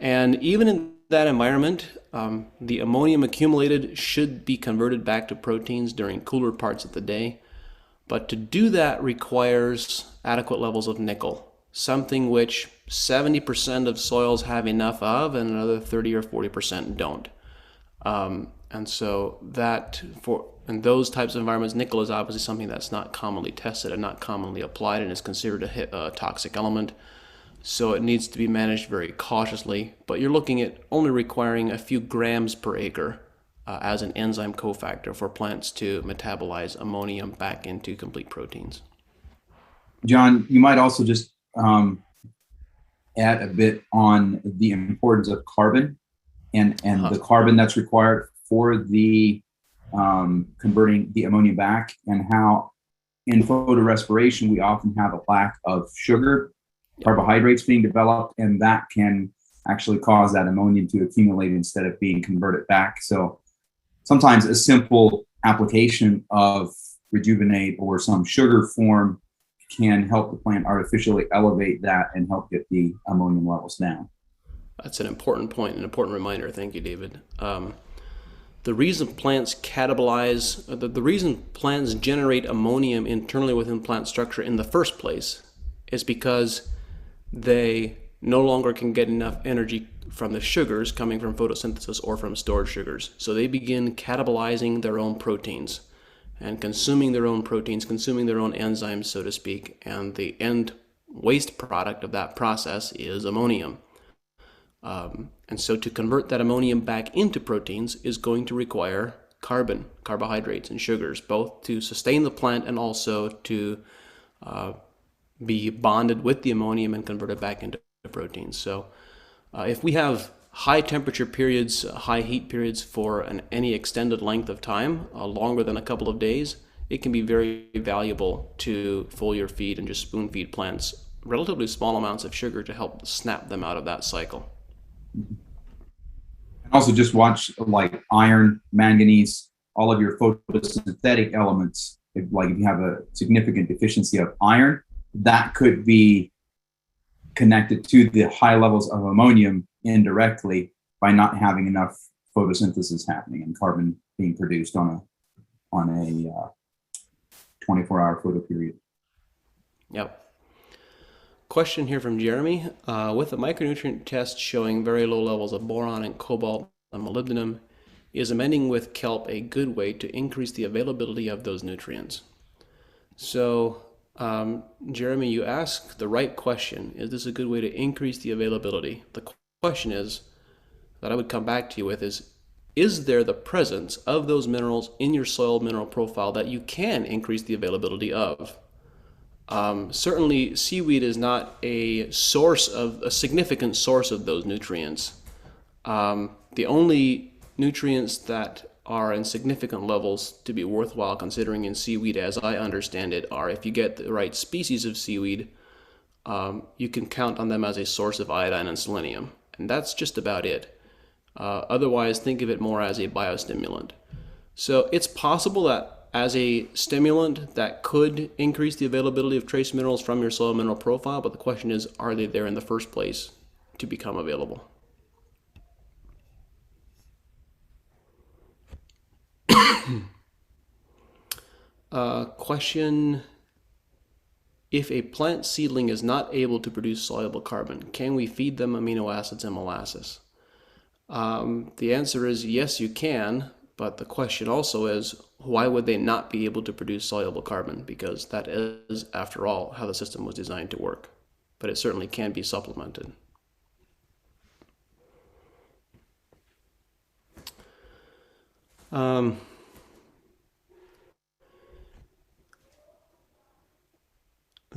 And even in that environment, the ammonium accumulated should be converted back to proteins during cooler parts of the day. But to do that requires adequate levels of nickel, something which 70% of soils have enough of and another 30 or 40% don't. And so in those types of environments, nickel is obviously something that's not commonly tested and not commonly applied and is considered a toxic element. So it needs to be managed very cautiously, but you're looking at only requiring a few grams per acre as an enzyme cofactor for plants to metabolize ammonium back into complete proteins. John, you might also just add a bit on the importance of carbon and the carbon that's required for the converting the ammonia back, and how in photorespiration we often have a lack of sugar, carbohydrates being developed, and that can actually cause that ammonium to accumulate instead of being converted back. So sometimes a simple application of rejuvenate or some sugar form can help the plant artificially elevate that and help get the ammonium levels down. That's an important point, an important reminder. Thank you, David. The reason plants catabolize, the reason plants generate ammonium internally within plant structure in the first place is because they no longer can get enough energy from the sugars coming from photosynthesis or from stored sugars. So they begin catabolizing their own proteins and consuming their own proteins, consuming their own enzymes, so to speak, and the end waste product of that process is ammonium. And so to convert that ammonium back into proteins is going to require carbohydrates, and sugars, both to sustain the plant and also to be bonded with the ammonium and converted back into proteins. So if we have high temperature periods, high heat periods for any extended length of time, longer than a couple of days, it can be very valuable to foliar feed and just spoon feed plants relatively small amounts of sugar to help snap them out of that cycle. And also just watch like iron, manganese, all of your photosynthetic elements. If you have a significant deficiency of iron, that could be connected to the high levels of ammonium indirectly by not having enough photosynthesis happening and carbon being produced on a 24-hour photo period. Yep. Question here from Jeremy. With the micronutrient test showing very low levels of boron and cobalt and molybdenum, is amending with kelp a good way to increase the availability of those nutrients? So, Jeremy, you ask the right question. Is this a good way to increase the availability? The question is, that I would come back to you with is there the presence of those minerals in your soil mineral profile that you can increase the availability of? Certainly, seaweed is not a significant source of those nutrients. The only nutrients that are in significant levels to be worthwhile considering in seaweed, as I understand it, are if you get the right species of seaweed, you can count on them as a source of iodine and selenium, and that's just about it. Otherwise, think of it more as a biostimulant. So it's possible that as a stimulant that could increase the availability of trace minerals from your soil mineral profile, but the question is, are they there in the first place to become available? Question: if a plant seedling is not able to produce soluble carbon, can we feed them amino acids and molasses? The answer is yes, you can, but the question also is, why would they not be able to produce soluble carbon? Because that is, after all, how the system was designed to work. But it certainly can be supplemented. The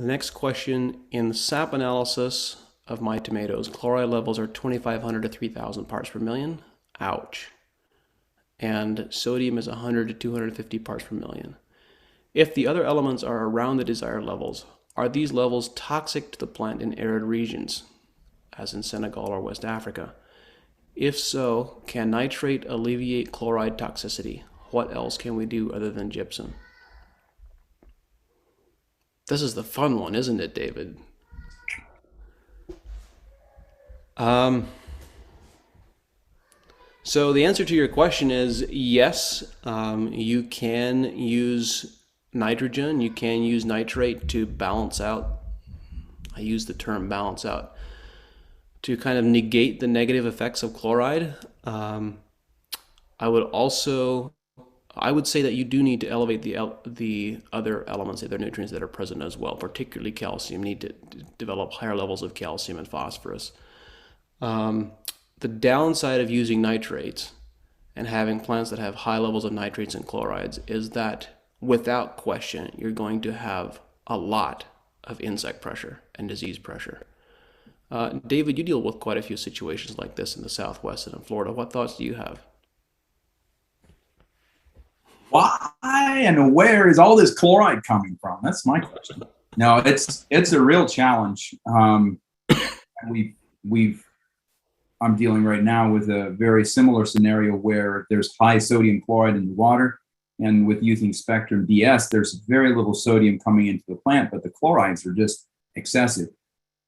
next question: in sap analysis of my tomatoes, chloride levels are 2,500 to 3,000 parts per million. Ouch. And sodium is 100 to 250 parts per million. If the other elements are around the desired levels, are these levels toxic to the plant in arid regions, as in Senegal or West Africa? If so, can nitrate alleviate chloride toxicity? What else can we do other than gypsum? This is the fun one, isn't it, David? So the answer to your question is yes. You can use nitrogen, you can use nitrate to balance out. I use the term balance out to kind of negate the negative effects of chloride. I would say that you do need to elevate the other elements, the other nutrients that are present as well, particularly calcium. You need to develop higher levels of calcium and phosphorus. The downside of using nitrates and having plants that have high levels of nitrates and chlorides is that, without question, you're going to have a lot of insect pressure and disease pressure. David, you deal with quite a few situations like this in the Southwest and in Florida. What thoughts do you have? Why and where is all this chloride coming from? That's my question. No, it's a real challenge. I'm dealing right now with a very similar scenario where there's high sodium chloride in the water, and with using Spectrum DS, there's very little sodium coming into the plant, but the chlorides are just excessive.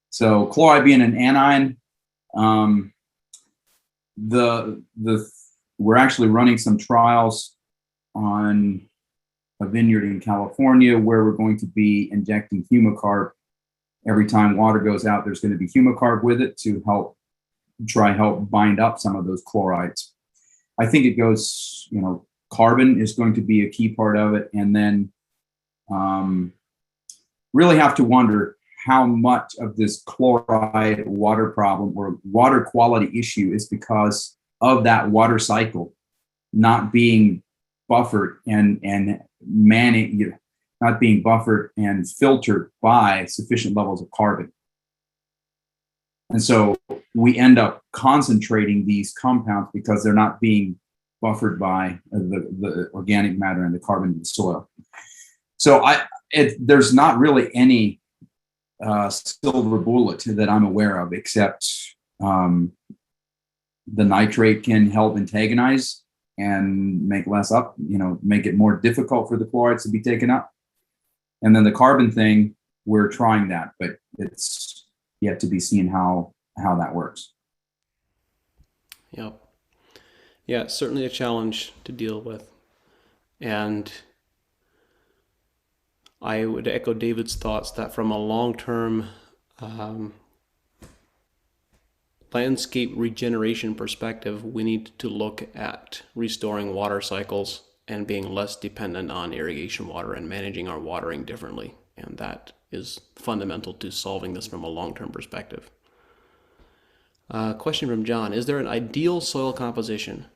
So chloride being an anion, we're actually running some trials on a vineyard in California where we're going to be injecting humicarb. Every time water goes out, there's going to be humicarb with it to help bind up some of those chlorides. I think it goes, carbon is going to be a key part of it. And then really have to wonder how much of this chloride water problem or water quality issue is because of that water cycle not being buffered and not being buffered and filtered by sufficient levels of carbon. And so we end up concentrating these compounds because they're not being buffered by the organic matter and the carbon in the soil. So there's not really any silver bullet that I'm aware of, except the nitrate can help antagonize and make it more difficult for the chlorides to be taken up. And then the carbon thing, we're trying that, but it's yet to be seen how that works. Yep. Yeah, it's certainly a challenge to deal with. And I would echo David's thoughts that from a long-term landscape regeneration perspective, we need to look at restoring water cycles and being less dependent on irrigation water and managing our watering differently. And that is fundamental to solving this from a long-term perspective. Question from John: is there an ideal soil composition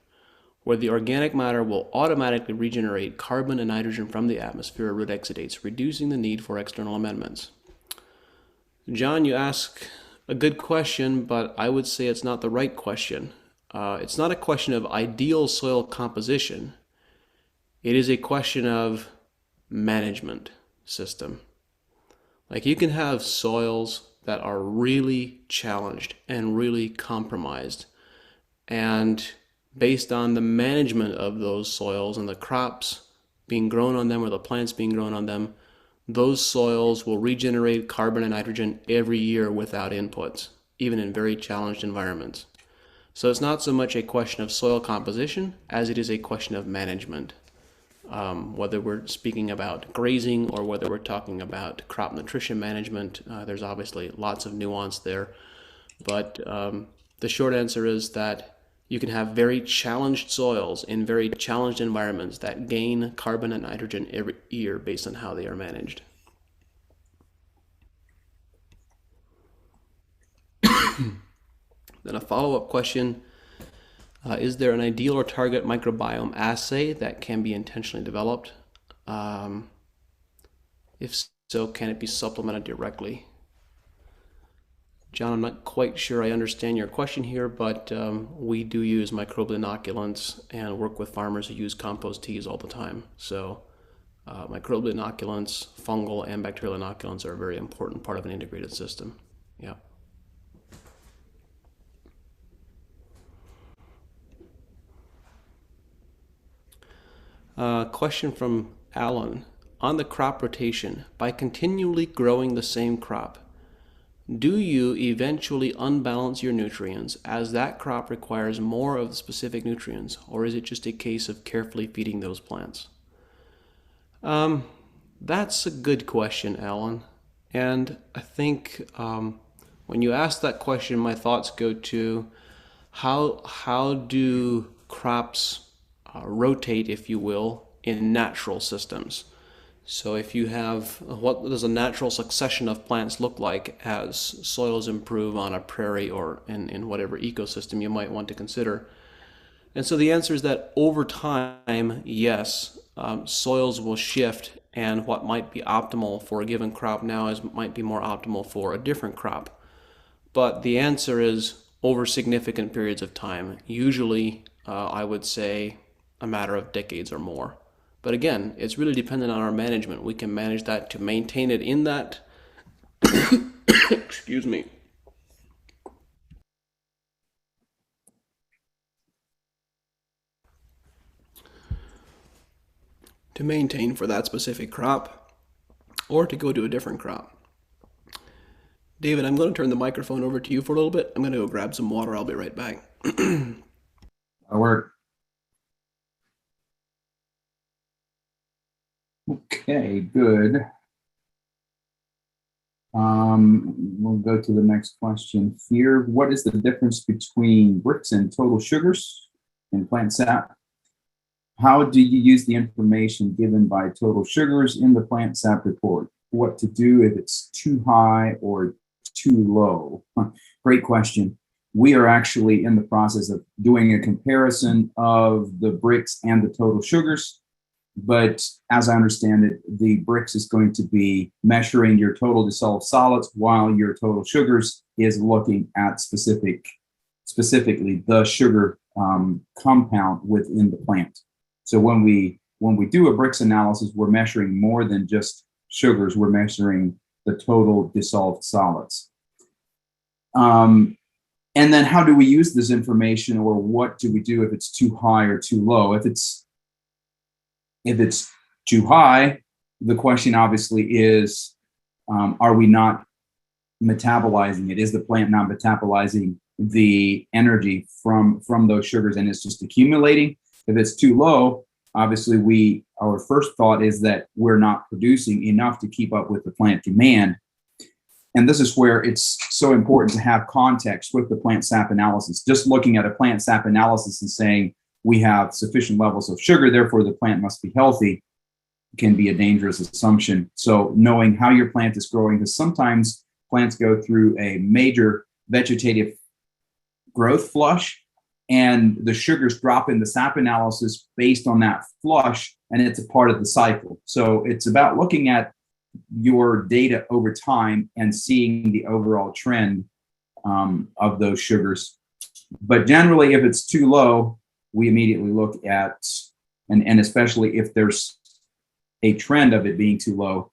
where the organic matter will automatically regenerate carbon and nitrogen from the atmosphere or root exudates, reducing the need for external amendments? John, you ask a good question, but I would say it's not the right question. It's not a question of ideal soil composition. It is a question of management system. Like, you can have soils that are really challenged and really compromised, and based on the management of those soils and the crops being grown on them or the plants being grown on them, those soils will regenerate carbon and nitrogen every year without inputs, even in very challenged environments. So it's not so much a question of soil composition as it is a question of management. Whether we're speaking about grazing or whether we're talking about crop nutrition management, there's obviously lots of nuance there. But the short answer is that you can have very challenged soils in very challenged environments that gain carbon and nitrogen every year based on how they are managed. Then a follow-up question, is there an ideal or target microbiome assay that can be intentionally developed? If so, can it be supplemented directly? John, I'm not quite sure I understand your question here, but we do use microbial inoculants and work with farmers who use compost teas all the time. So microbial inoculants, fungal and bacterial inoculants are a very important part of an integrated system. Yeah. Question from Alan. On the crop rotation, by continually growing the same crop, do you eventually unbalance your nutrients as that crop requires more of the specific nutrients, or is it just a case of carefully feeding those plants? That's a good question, Alan. And I think when you ask that question, my thoughts go to how do crops rotate, if you will, in natural systems? So if you have, what does a natural succession of plants look like as soils improve on a prairie or in whatever ecosystem you might want to consider? And so the answer is that over time, yes, soils will shift, and what might be optimal for a given crop now might be more optimal for a different crop. But the answer is over significant periods of time, usually I would say a matter of decades or more. But again, it's really dependent on our management. We can manage that to maintain it in that, excuse me, to maintain for that specific crop or to go to a different crop. David, I'm going to turn the microphone over to you for a little bit. I'm going to go grab some water. I'll be right back. That'll work. Okay, good. We'll go to the next question here. What is the difference between Brix and total sugars in plant sap? How do you use the information given by total sugars in the plant sap report? What to do if it's too high or too low? Great question. We are actually in the process of doing a comparison of the Brix and the total sugars. But as I understand it, the Brix is going to be measuring your total dissolved solids, while your total sugars is looking at specifically the sugar compound within the plant. So when we do a Brix analysis, we're measuring more than just sugars. We're measuring the total dissolved solids. And then how do we use this information, or what do we do if it's too high or too low? If it's too high, the question obviously is, are we not metabolizing it? Is the plant not metabolizing the energy from those sugars and it's just accumulating? If it's too low, obviously our first thought is that we're not producing enough to keep up with the plant demand. And this is where it's so important to have context with the plant sap analysis. Just looking at a plant sap analysis and saying, we have sufficient levels of sugar, therefore the plant must be healthy, can be a dangerous assumption. So knowing how your plant is growing, because sometimes plants go through a major vegetative growth flush, and the sugars drop in the sap analysis based on that flush, and it's a part of the cycle. So it's about looking at your data over time and seeing the overall trend of those sugars. But generally, if it's too low, we immediately look at, and especially if there's a trend of it being too low,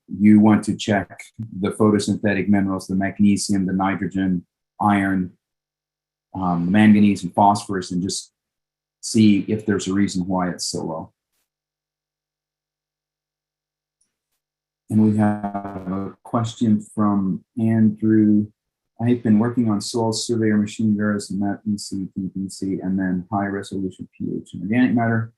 you want to check the photosynthetic minerals, the magnesium, the nitrogen, iron, manganese, and phosphorus, and just see if there's a reason why it's so low. And we have a question from Andrew. I've been working on soil surveyor machine various map EC, PPC, and then high resolution pH and organic matter.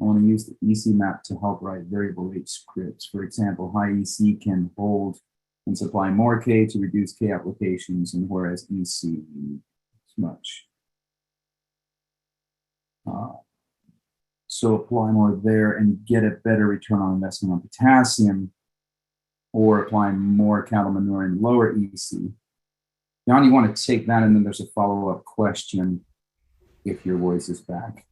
I want to use the EC map to help write variable rate scripts. For example, high EC can hold and supply more K to reduce K applications, and whereas EC is much. So apply more there and get a better return on investment on potassium, or apply more cattle manure in lower EC. John, you want to take that, and then there's a follow-up question if your voice is back.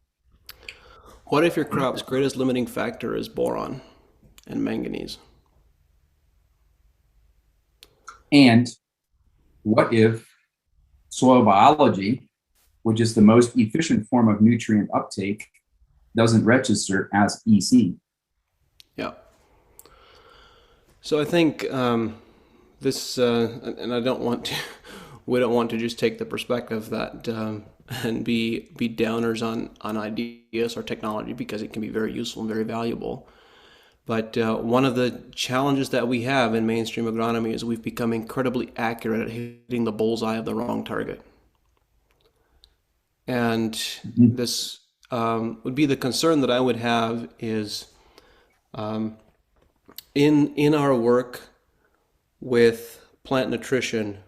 What if your crop's greatest limiting factor is boron and manganese? And what if soil biology, which is the most efficient form of nutrient uptake, doesn't register as EC? Yeah. So I think this, and I don't want to, we don't want to just take the perspective that and be downers on ideas or technology, because it can be very useful and very valuable. But one of the challenges that we have in mainstream agronomy is we've become incredibly accurate at hitting the bullseye of the wrong target. And this would be the concern that I would have is in our work with plant nutrition,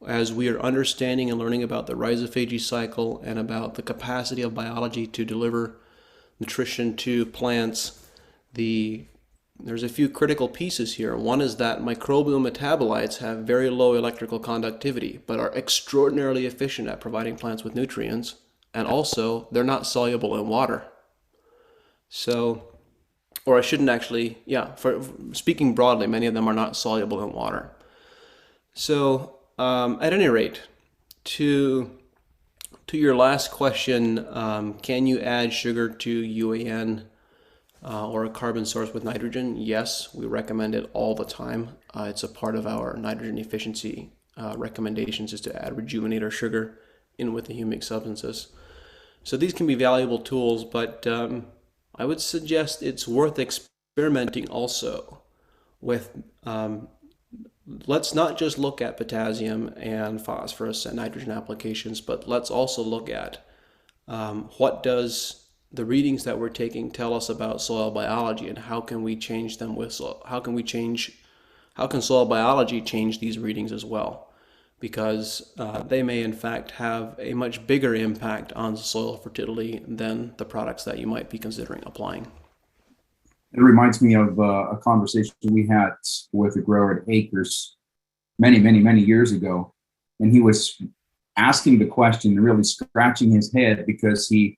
as we are understanding and learning about the rhizophagy cycle and about the capacity of biology to deliver nutrition to plants, there's a few critical pieces here. One is that microbial metabolites have very low electrical conductivity, but are extraordinarily efficient at providing plants with nutrients, and also they're not soluble in water. So, or I shouldn't actually, for speaking broadly, many of them are not soluble in water. So, at any rate, to your last question, can you add sugar to UAN or a carbon source with nitrogen? Yes, we recommend it all the time. It's a part of our nitrogen efficiency recommendations, is to add rejuvenator sugar in with the humic substances. So these can be valuable tools, but I would suggest it's worth experimenting also with, let's not just look at potassium and phosphorus and nitrogen applications, but let's also look at what does the readings that we're taking tell us about soil biology, and how can we change them with soil? How can soil biology change these readings as well? Because they may in fact have a much bigger impact on soil fertility than the products that you might be considering applying. It reminds me of a conversation we had with a grower at Acres many years ago. And he was asking the question, really scratching his head, because he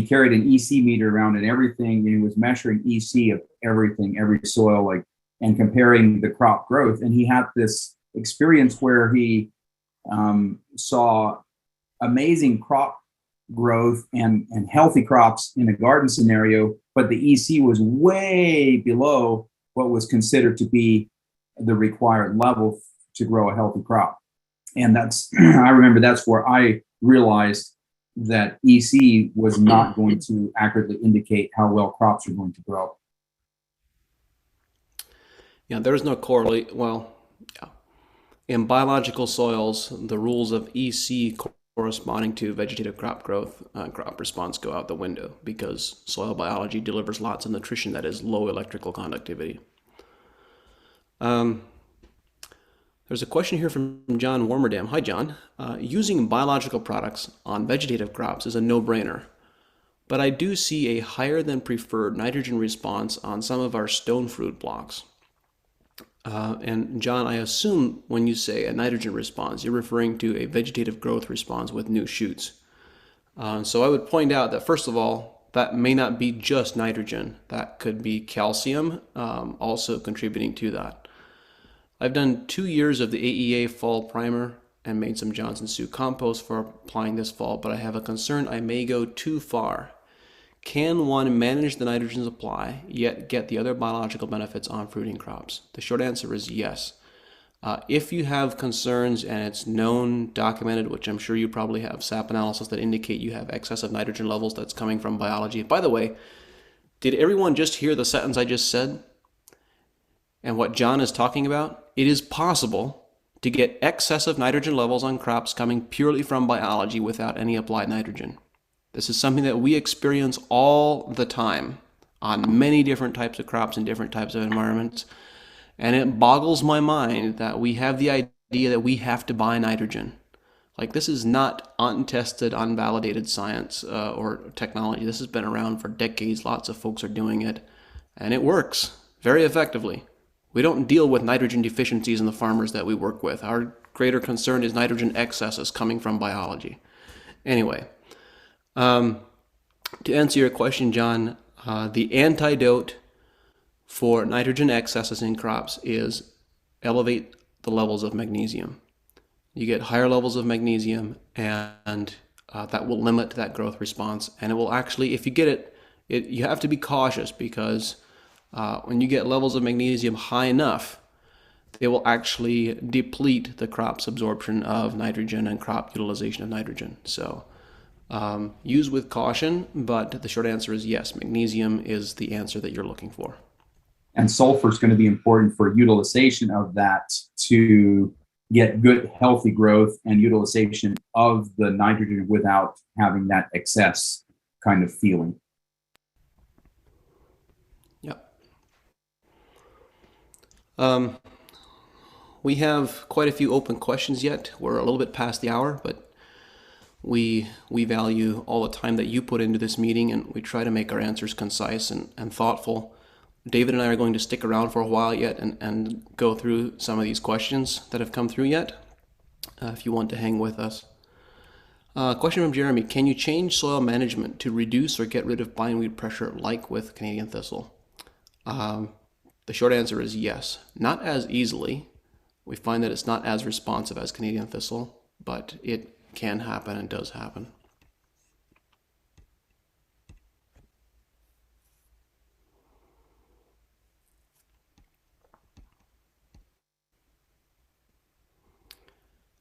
carried an EC meter around and everything, and he was measuring EC of everything, every soil, and comparing the crop growth. And he had this experience where he saw amazing crop growth and healthy crops in a garden scenario, but the EC was way below what was considered to be the required level to grow a healthy crop. And that's, I remember that's where I realized that EC was not going to accurately indicate how well crops are going to grow. Yeah, there's no correlate. Well, yeah. In biological soils, the rules of EC corresponding to vegetative crop growth, crop response go out the window, because soil biology delivers lots of nutrition that is low electrical conductivity. There's a question here from John Warmerdam. Hi, John. Using biological products on vegetative crops is a no-brainer, but I do see a higher than preferred nitrogen response on some of our stone fruit blocks. And John, I assume when you say a nitrogen response, you're referring to a vegetative growth response with new shoots. So I would point out that, first of all, that may not be just nitrogen. That could be calcium also contributing to that. I've done 2 years of the AEA fall primer and made some Johnson Sioux compost for applying this fall, but I have a concern I may go too far. Can one manage the nitrogen supply, yet get the other biological benefits on fruiting crops? The short answer is yes. If you have concerns and it's known, documented, which I'm sure you probably have, sap analysis that indicate you have excessive nitrogen levels that's coming from biology. By the way, did everyone just hear the sentence I just said and what John is talking about? It is possible to get excessive nitrogen levels on crops coming purely from biology without any applied nitrogen. This is something that we experience all the time on many different types of crops and different types of environments. And it boggles my mind that we have the idea that we have to buy nitrogen. Like, this is not untested, unvalidated science or technology. This has been around for decades. Lots of folks are doing it, and it works very effectively. We don't deal with nitrogen deficiencies in the farmers that we work with. Our greater concern is nitrogen excesses coming from biology. Anyway, to answer your question, John, the antidote for nitrogen excesses in crops is elevate the levels of magnesium. You get higher levels of magnesium, and that will limit that growth response. And it will actually, if you get it, you have to be cautious, because when you get levels of magnesium high enough, they will actually deplete the crop's absorption of nitrogen and crop utilization of nitrogen. So use with caution, but the short answer is yes, magnesium is the answer that you're looking for. And sulfur is going to be important for utilization of that to get good, healthy growth and utilization of the nitrogen without having that excess kind of feeling. Yep. We have quite a few open questions yet. We're a little bit past the hour, but we value all the time that you put into this meeting, and we try to make our answers concise and thoughtful. David and I are going to stick around for a while yet and go through some of these questions that have come through yet, if you want to hang with us. Question from Jeremy: can you change soil management to reduce or get rid of bindweed pressure like with Canadian thistle? The short answer is yes. Not as easily. We find that it's not as responsive as Canadian thistle, but it can happen and does happen.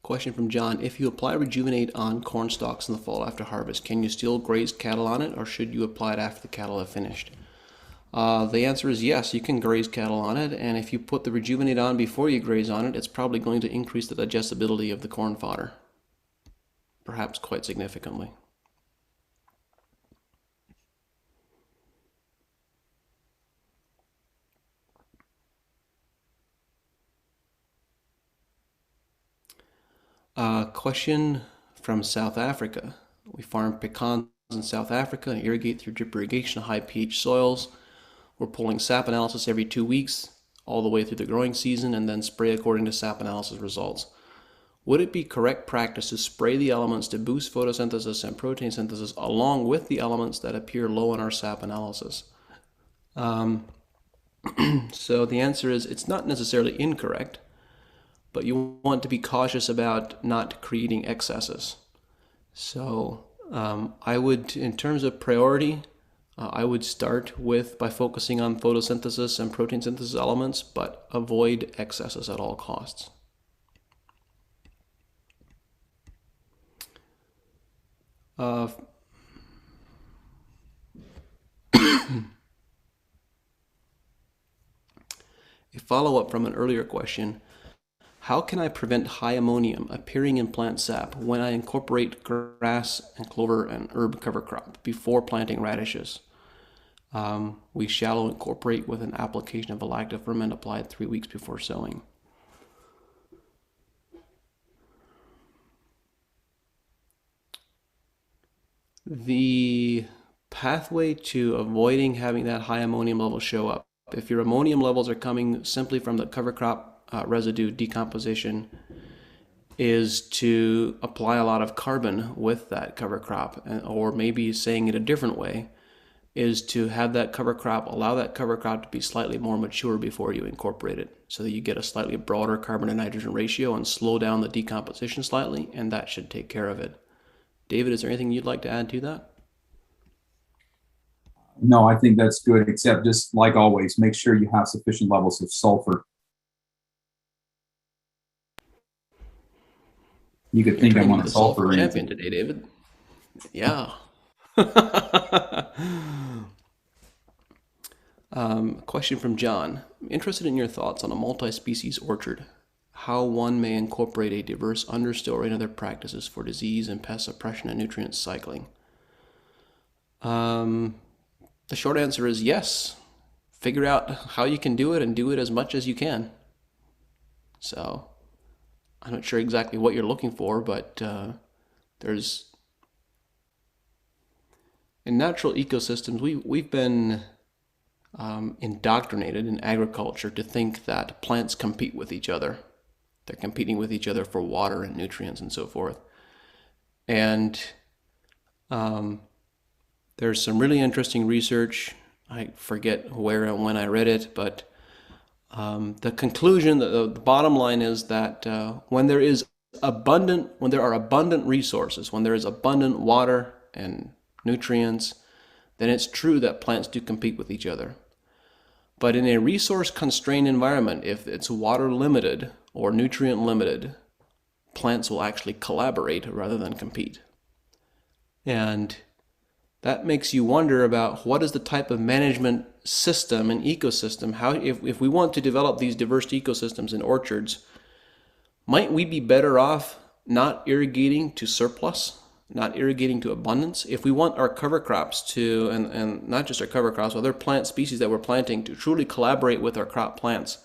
Question from John: if you apply Rejuvenate on corn stalks in the fall after harvest, can you still graze cattle on it, or should you apply it after the cattle have finished? The answer is yes, you can graze cattle on it, and if you put the Rejuvenate on before you graze on it, it's probably going to increase the digestibility of the corn fodder, perhaps quite significantly. Question from South Africa: we farm pecans in South Africa and irrigate through drip irrigation high pH soils. We're pulling sap analysis every 2 weeks all the way through the growing season, and then spray according to sap analysis results. Would it be correct practice to spray the elements to boost photosynthesis and protein synthesis along with the elements that appear low in our sap analysis? So the answer is it's not necessarily incorrect, but you want to be cautious about not creating excesses. So I would, in terms of priority, I would start by focusing on photosynthesis and protein synthesis elements, but avoid excesses at all costs. A follow-up from an earlier question: how can I prevent high ammonium appearing in plant sap when I incorporate grass and clover and herb cover crop before planting radishes? We shallow incorporate with an application of a lactic ferment applied 3 weeks before sowing. The pathway to avoiding having that high ammonium level show up: if your ammonium levels are coming simply from the cover crop residue decomposition, is to apply a lot of carbon with that cover crop, or maybe saying it a different way, is to have that cover crop, allow that cover crop to be slightly more mature before you incorporate it, so that you get a slightly broader carbon to nitrogen ratio and slow down the decomposition slightly, and that should take care of it. David, is there anything you'd like to add to that? No, I think that's good, except just like always, make sure you have sufficient levels of sulfur You could You're think I'm turning on into a the sulfur sulfur rant. champion today, David. Yeah. Question from John. I'm interested in your thoughts on a multi-species orchard. How one may incorporate a diverse understory and other practices for disease and pest suppression and nutrient cycling. The short answer is yes. Figure out how you can do it and do it as much as you can. So, I'm not sure exactly what you're looking for, but there's in natural ecosystems, we've been indoctrinated in agriculture to think that plants compete with each other. They're competing with each other for water and nutrients and so forth. And there's some really interesting research. I forget where and when I read it, but the conclusion, the bottom line is that when there are abundant resources, when there is abundant water and nutrients, then it's true that plants do compete with each other. But in a resource-constrained environment, if it's water limited or nutrient limited, plants will actually collaborate rather than compete. And that makes you wonder about what is the type of management system and ecosystem. How, if we want to develop these diverse ecosystems in orchards, might we be better off not irrigating to surplus, not irrigating to abundance? If we want our cover crops to, and not just our cover crops, other plant species that we're planting to truly collaborate with our crop plants,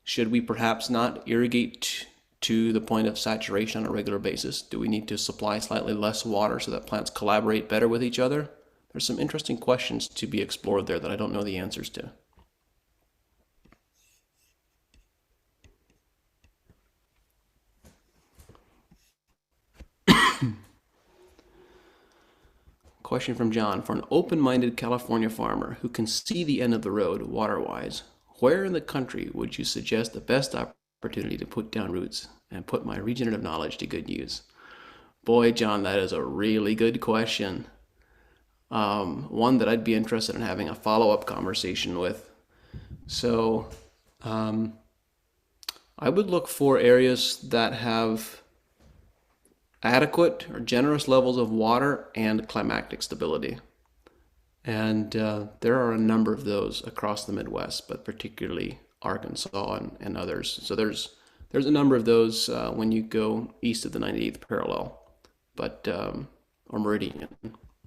should we perhaps not irrigate to the point of saturation on a regular basis? Do we need to supply slightly less water so that plants collaborate better with each other? There's some interesting questions to be explored there that I don't know the answers to. Question from John. For an open-minded California farmer who can see the end of the road water-wise, where in the country would you suggest the best opportunity to put down roots and put my regenerative knowledge to good use? Boy, John, that is a really good question. One that I'd be interested in having a follow-up conversation with. So, I would look for areas that have adequate or generous levels of water and climatic stability. And there are a number of those across the Midwest, but particularly Arkansas and others. So there's a number of those when you go east of the 98th parallel, but or meridian.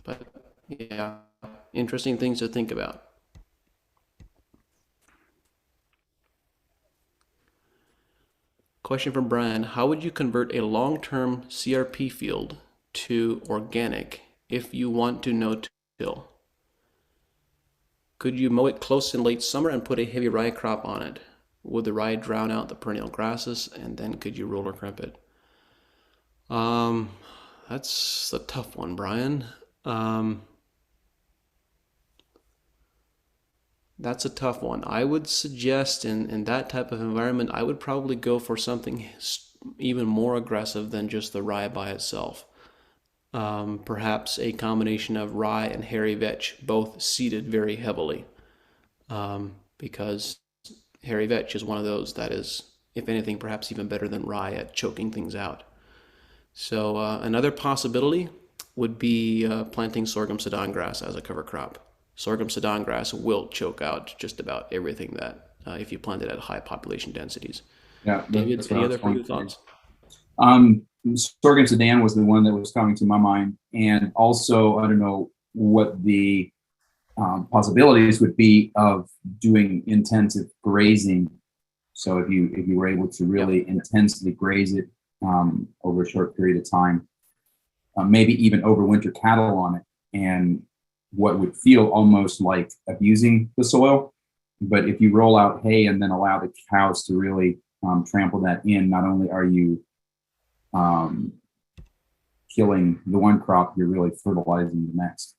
But yeah, interesting things to think about. Question from Brian. How would you convert a long-term CRP field to organic if you want to no-till? Could you mow it close in late summer and put a heavy rye crop on it? Would the rye drown out the perennial grasses, and then could you roller crimp it? That's a tough one, Brian. That's a tough one. I would suggest in that type of environment, I would probably go for something even more aggressive than just the rye by itself. Perhaps a combination of rye and hairy vetch, both seeded very heavily, because hairy vetch is one of those that is, if anything, perhaps even better than rye at choking things out. So another possibility would be planting sorghum sudan grass as a cover crop. Sorghum sudan grass will choke out just about everything that if you plant it at high population densities. Yeah, David, that's any what I other was going further to thoughts? Sorghum Sudan was the one that was coming to my mind, and also I don't know what the possibilities would be of doing intensive grazing. So if you were able to really intensely graze it over a short period of time, maybe even overwinter cattle on it, and what would feel almost like abusing the soil. But if you roll out hay and then allow the cows to really trample that in, not only are you killing the one crop, you're really fertilizing the next.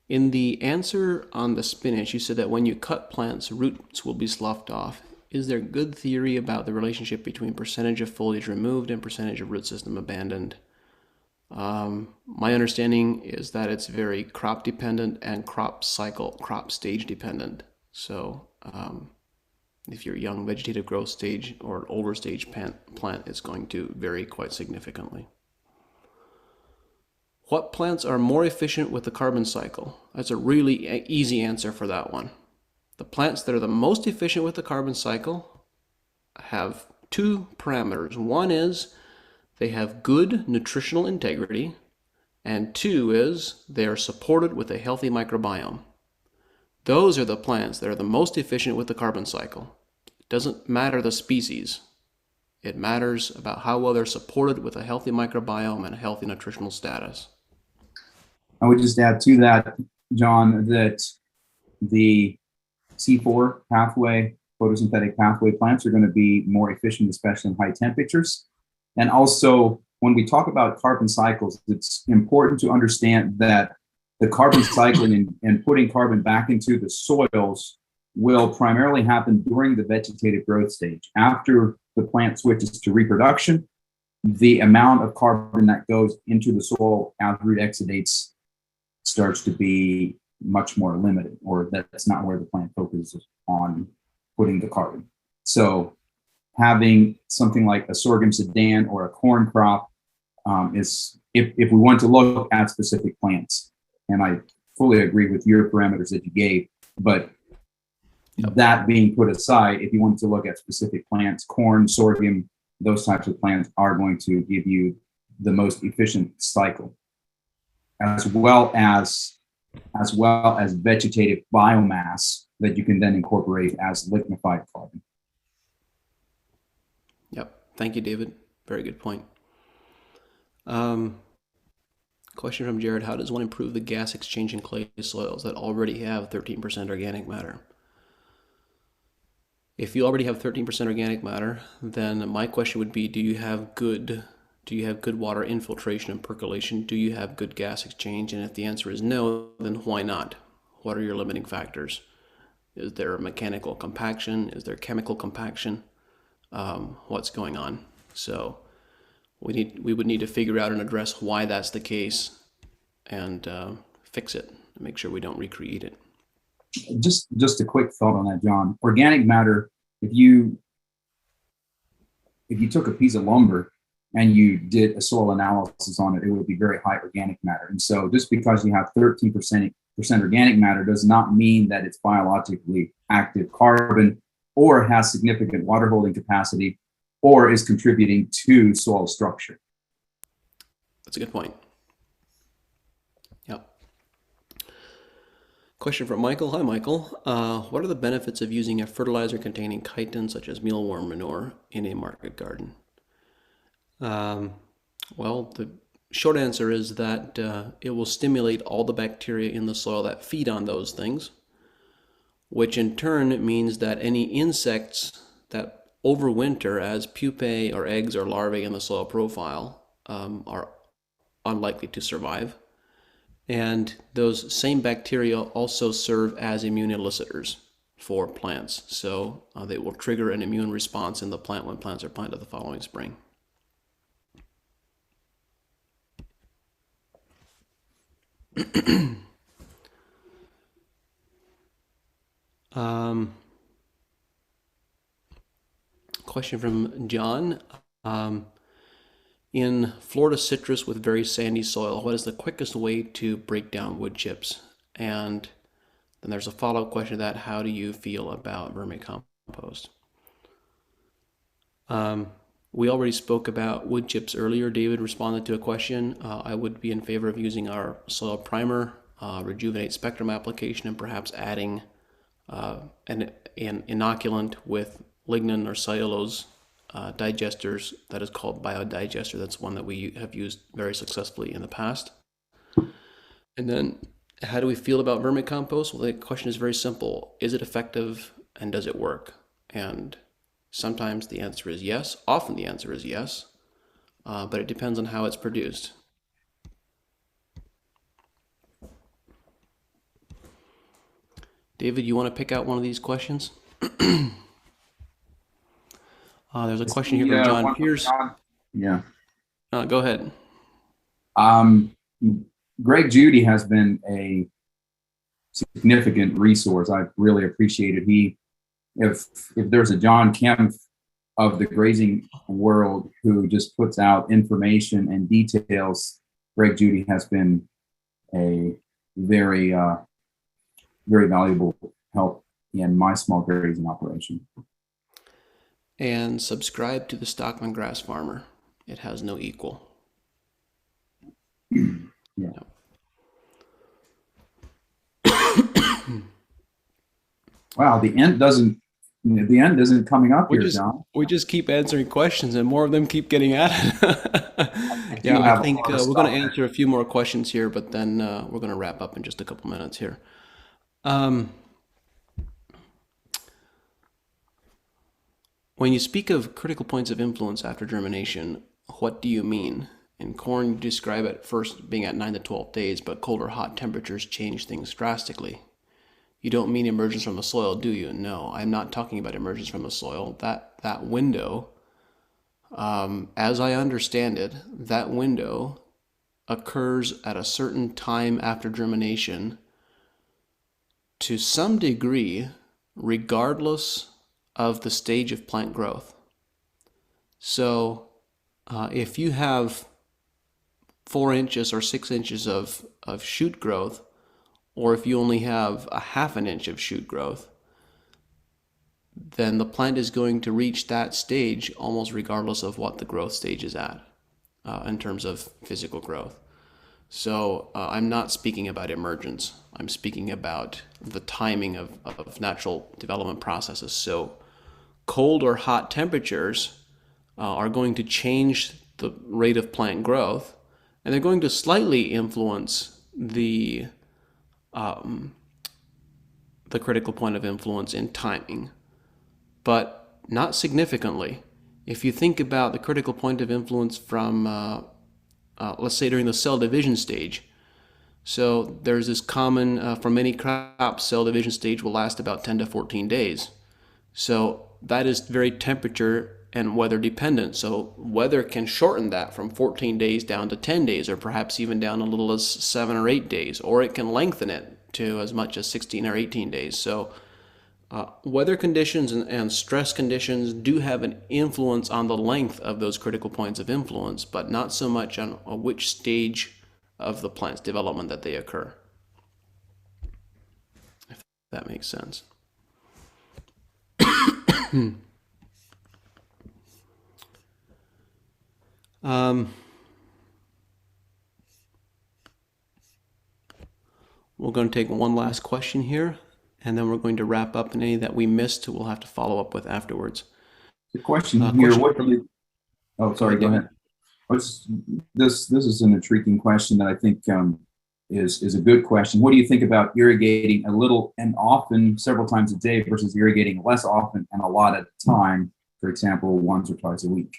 In the answer on the spinach, you said that when you cut plants, roots will be sloughed off. Is there good theory about the relationship between percentage of foliage removed and percentage of root system abandoned? My understanding is that it's very crop dependent and crop stage dependent. So if you're young vegetative growth stage or older stage plant, it's going to vary quite significantly. What plants are more efficient with the carbon cycle? That's a really easy answer for that one. The plants that are the most efficient with the carbon cycle have two parameters. One is they have good nutritional integrity, and two is they are supported with a healthy microbiome. Those are the plants that are the most efficient with the carbon cycle. It doesn't matter the species. It matters about how well they're supported with a healthy microbiome and a healthy nutritional status. I would just add to that, John, that the C4 pathway, photosynthetic pathway plants are going to be more efficient, especially in high temperatures. And also, when we talk about carbon cycles, it's important to understand that the carbon cycling and putting carbon back into the soils will primarily happen during the vegetative growth stage. After the plant switches to reproduction, the amount of carbon that goes into the soil as root exudates starts to be much more limited, or that's not where the plant focuses on putting the carbon. So having something like a sorghum sudan or a corn crop is, if we want to look at specific plants, and I fully agree with your parameters that you gave, but that being put aside, if you wanted to look at specific plants, corn, sorghum, those types of plants are going to give you the most efficient cycle, as well as vegetative biomass that you can then incorporate as lignified carbon. Yep. Thank you, David. Very good point. Question from Jared: how does one improve the gas exchange in clay soils that already have 13% organic matter? If you already have 13% organic matter, then my question would be, do you have good water infiltration and percolation? Do you have good gas exchange? And if the answer is no, then why not? What are your limiting factors? Is there mechanical compaction? Is there chemical compaction? What's going on? So we would need to figure out and address why that's the case, and fix it and make sure we don't recreate it. Just a quick thought on that, John. Organic matter, if you took a piece of lumber and you did a soil analysis on it, it would be very high organic matter. And so just because you have 13% organic matter does not mean that it's biologically active carbon or has significant water holding capacity or is contributing to soil structure. That's a good point. Yep. Question from Michael. Hi, Michael. What are the benefits of using a fertilizer containing chitin, such as mealworm manure, in a market garden? Well, the short answer is that it will stimulate all the bacteria in the soil that feed on those things, which in turn means that any insects that overwinter as pupae or eggs or larvae in the soil profile are unlikely to survive. And those same bacteria also serve as immune elicitors for plants. So they will trigger an immune response in the plant when plants are planted the following spring. Question from John. In Florida citrus with very sandy soil, what is the quickest way to break down wood chips? And then there's a follow-up question to that: how do you feel about vermicompost? We already spoke about wood chips earlier. David responded to a question. I would be in favor of using our soil primer, rejuvenate spectrum application, and perhaps adding an inoculant with lignin or cellulose digesters that is called biodigester. That's one that we have used very successfully in the past. And then how do we feel about vermicompost? Well, the question is very simple. Is it effective and does it work? And sometimes the answer is yes. Often the answer is yes, but it depends on how it's produced. David, you want to pick out one of these questions? There's a question here from John Pierce. Yeah. Go ahead. Greg Judy has been a significant resource. I really appreciate it. If there's a John Kempf of the grazing world who just puts out information and details, Greg Judy has been a very, very valuable help in my small grazing operation. And subscribe to the Stockman Grass Farmer. It has no equal. Yeah. Wow, the end isn't coming up here, John. We just keep answering questions, and more of them keep getting added. Yeah, I think we're going to answer a few more questions here, but then we're going to wrap up in just a couple minutes here. When you speak of critical points of influence after germination, what do you mean? In corn, you describe it first being at 9 to 12 days, but cold or hot temperatures change things drastically. You don't mean emergence from the soil, do you? No, I'm not talking about emergence from the soil. That window, as I understand it, that window occurs at a certain time after germination to some degree, regardless of the stage of plant growth. So if you have 4 inches or 6 inches of shoot growth, or if you only have a half an inch of shoot growth, then the plant is going to reach that stage almost regardless of what the growth stage is at in terms of physical growth. So I'm not speaking about emergence. I'm speaking about the timing of natural development processes. So cold or hot temperatures are going to change the rate of plant growth, and they're going to slightly influence the critical point of influence in timing, but not significantly. If you think about the critical point of influence from, let's say during the cell division stage, so there's this common, for many crops, cell division stage will last about 10 to 14 days. So that is very temperature and weather dependent. So weather can shorten that from 14 days down to 10 days, or perhaps even down a little as 7 or 8 days, or it can lengthen it to as much as 16 or 18 days. So weather conditions and stress conditions do have an influence on the length of those critical points of influence, but not so much on which stage of the plant's development that they occur. If that makes sense. We're going to take one last question here, and then we're going to wrap up, and any that we missed we'll have to follow up with afterwards. The question here, sorry, go ahead. This is an intriguing question that I think is a good question. What do you think about irrigating a little and often, several times a day, versus irrigating less often and a lot at a time, for example, once or twice a week?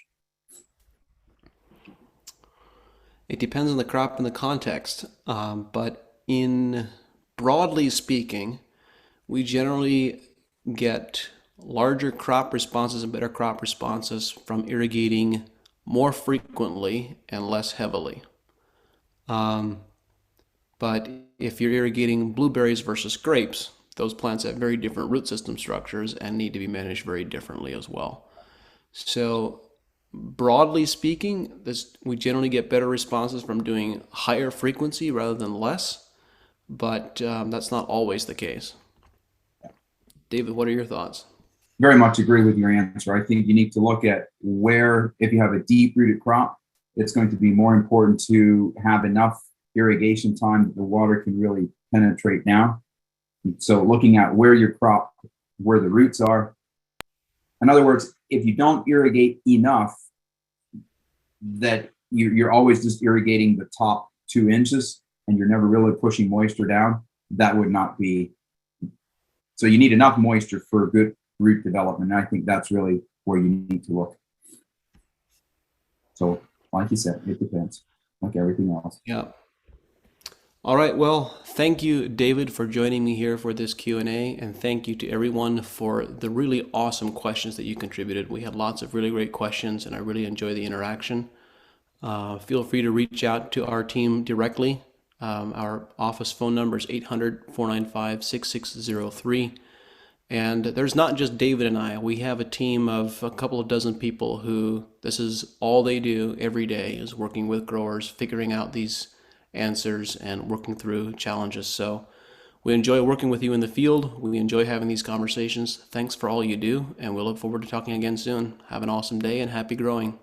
It depends on the crop and the context, but in broadly speaking, we generally get larger crop responses and better crop responses from irrigating more frequently and less heavily. But if you're irrigating blueberries versus grapes, those plants have very different root system structures and need to be managed very differently as well. So broadly speaking, we generally get better responses from doing higher frequency rather than less, but that's not always the case. David, what are your thoughts? Very much agree with your answer. I think you need to look at where, if you have a deep-rooted crop, it's going to be more important to have enough irrigation time that the water can really penetrate down. So looking at where your crop, where the roots are. In other words, if you don't irrigate enough, that you're always just irrigating the top 2 inches and you're never really pushing moisture down, that would not be. So you need enough moisture for good root development. And I think that's really where you need to look. So like you said, it depends, like everything else. Yeah. All right. Well, thank you, David, for joining me here for this Q&A. And thank you to everyone for the really awesome questions that you contributed. We had lots of really great questions, and I really enjoy the interaction. Feel free to reach out to our team directly. Our office phone number is 800-495-6603. And there's not just David and I. We have a team of a couple of dozen people who this is all they do every day is working with growers, figuring out these answers and working through challenges. So we enjoy working with you in the field. We enjoy having these conversations. Thanks for all you do, and we'll look forward to talking again soon. Have an awesome day and happy growing.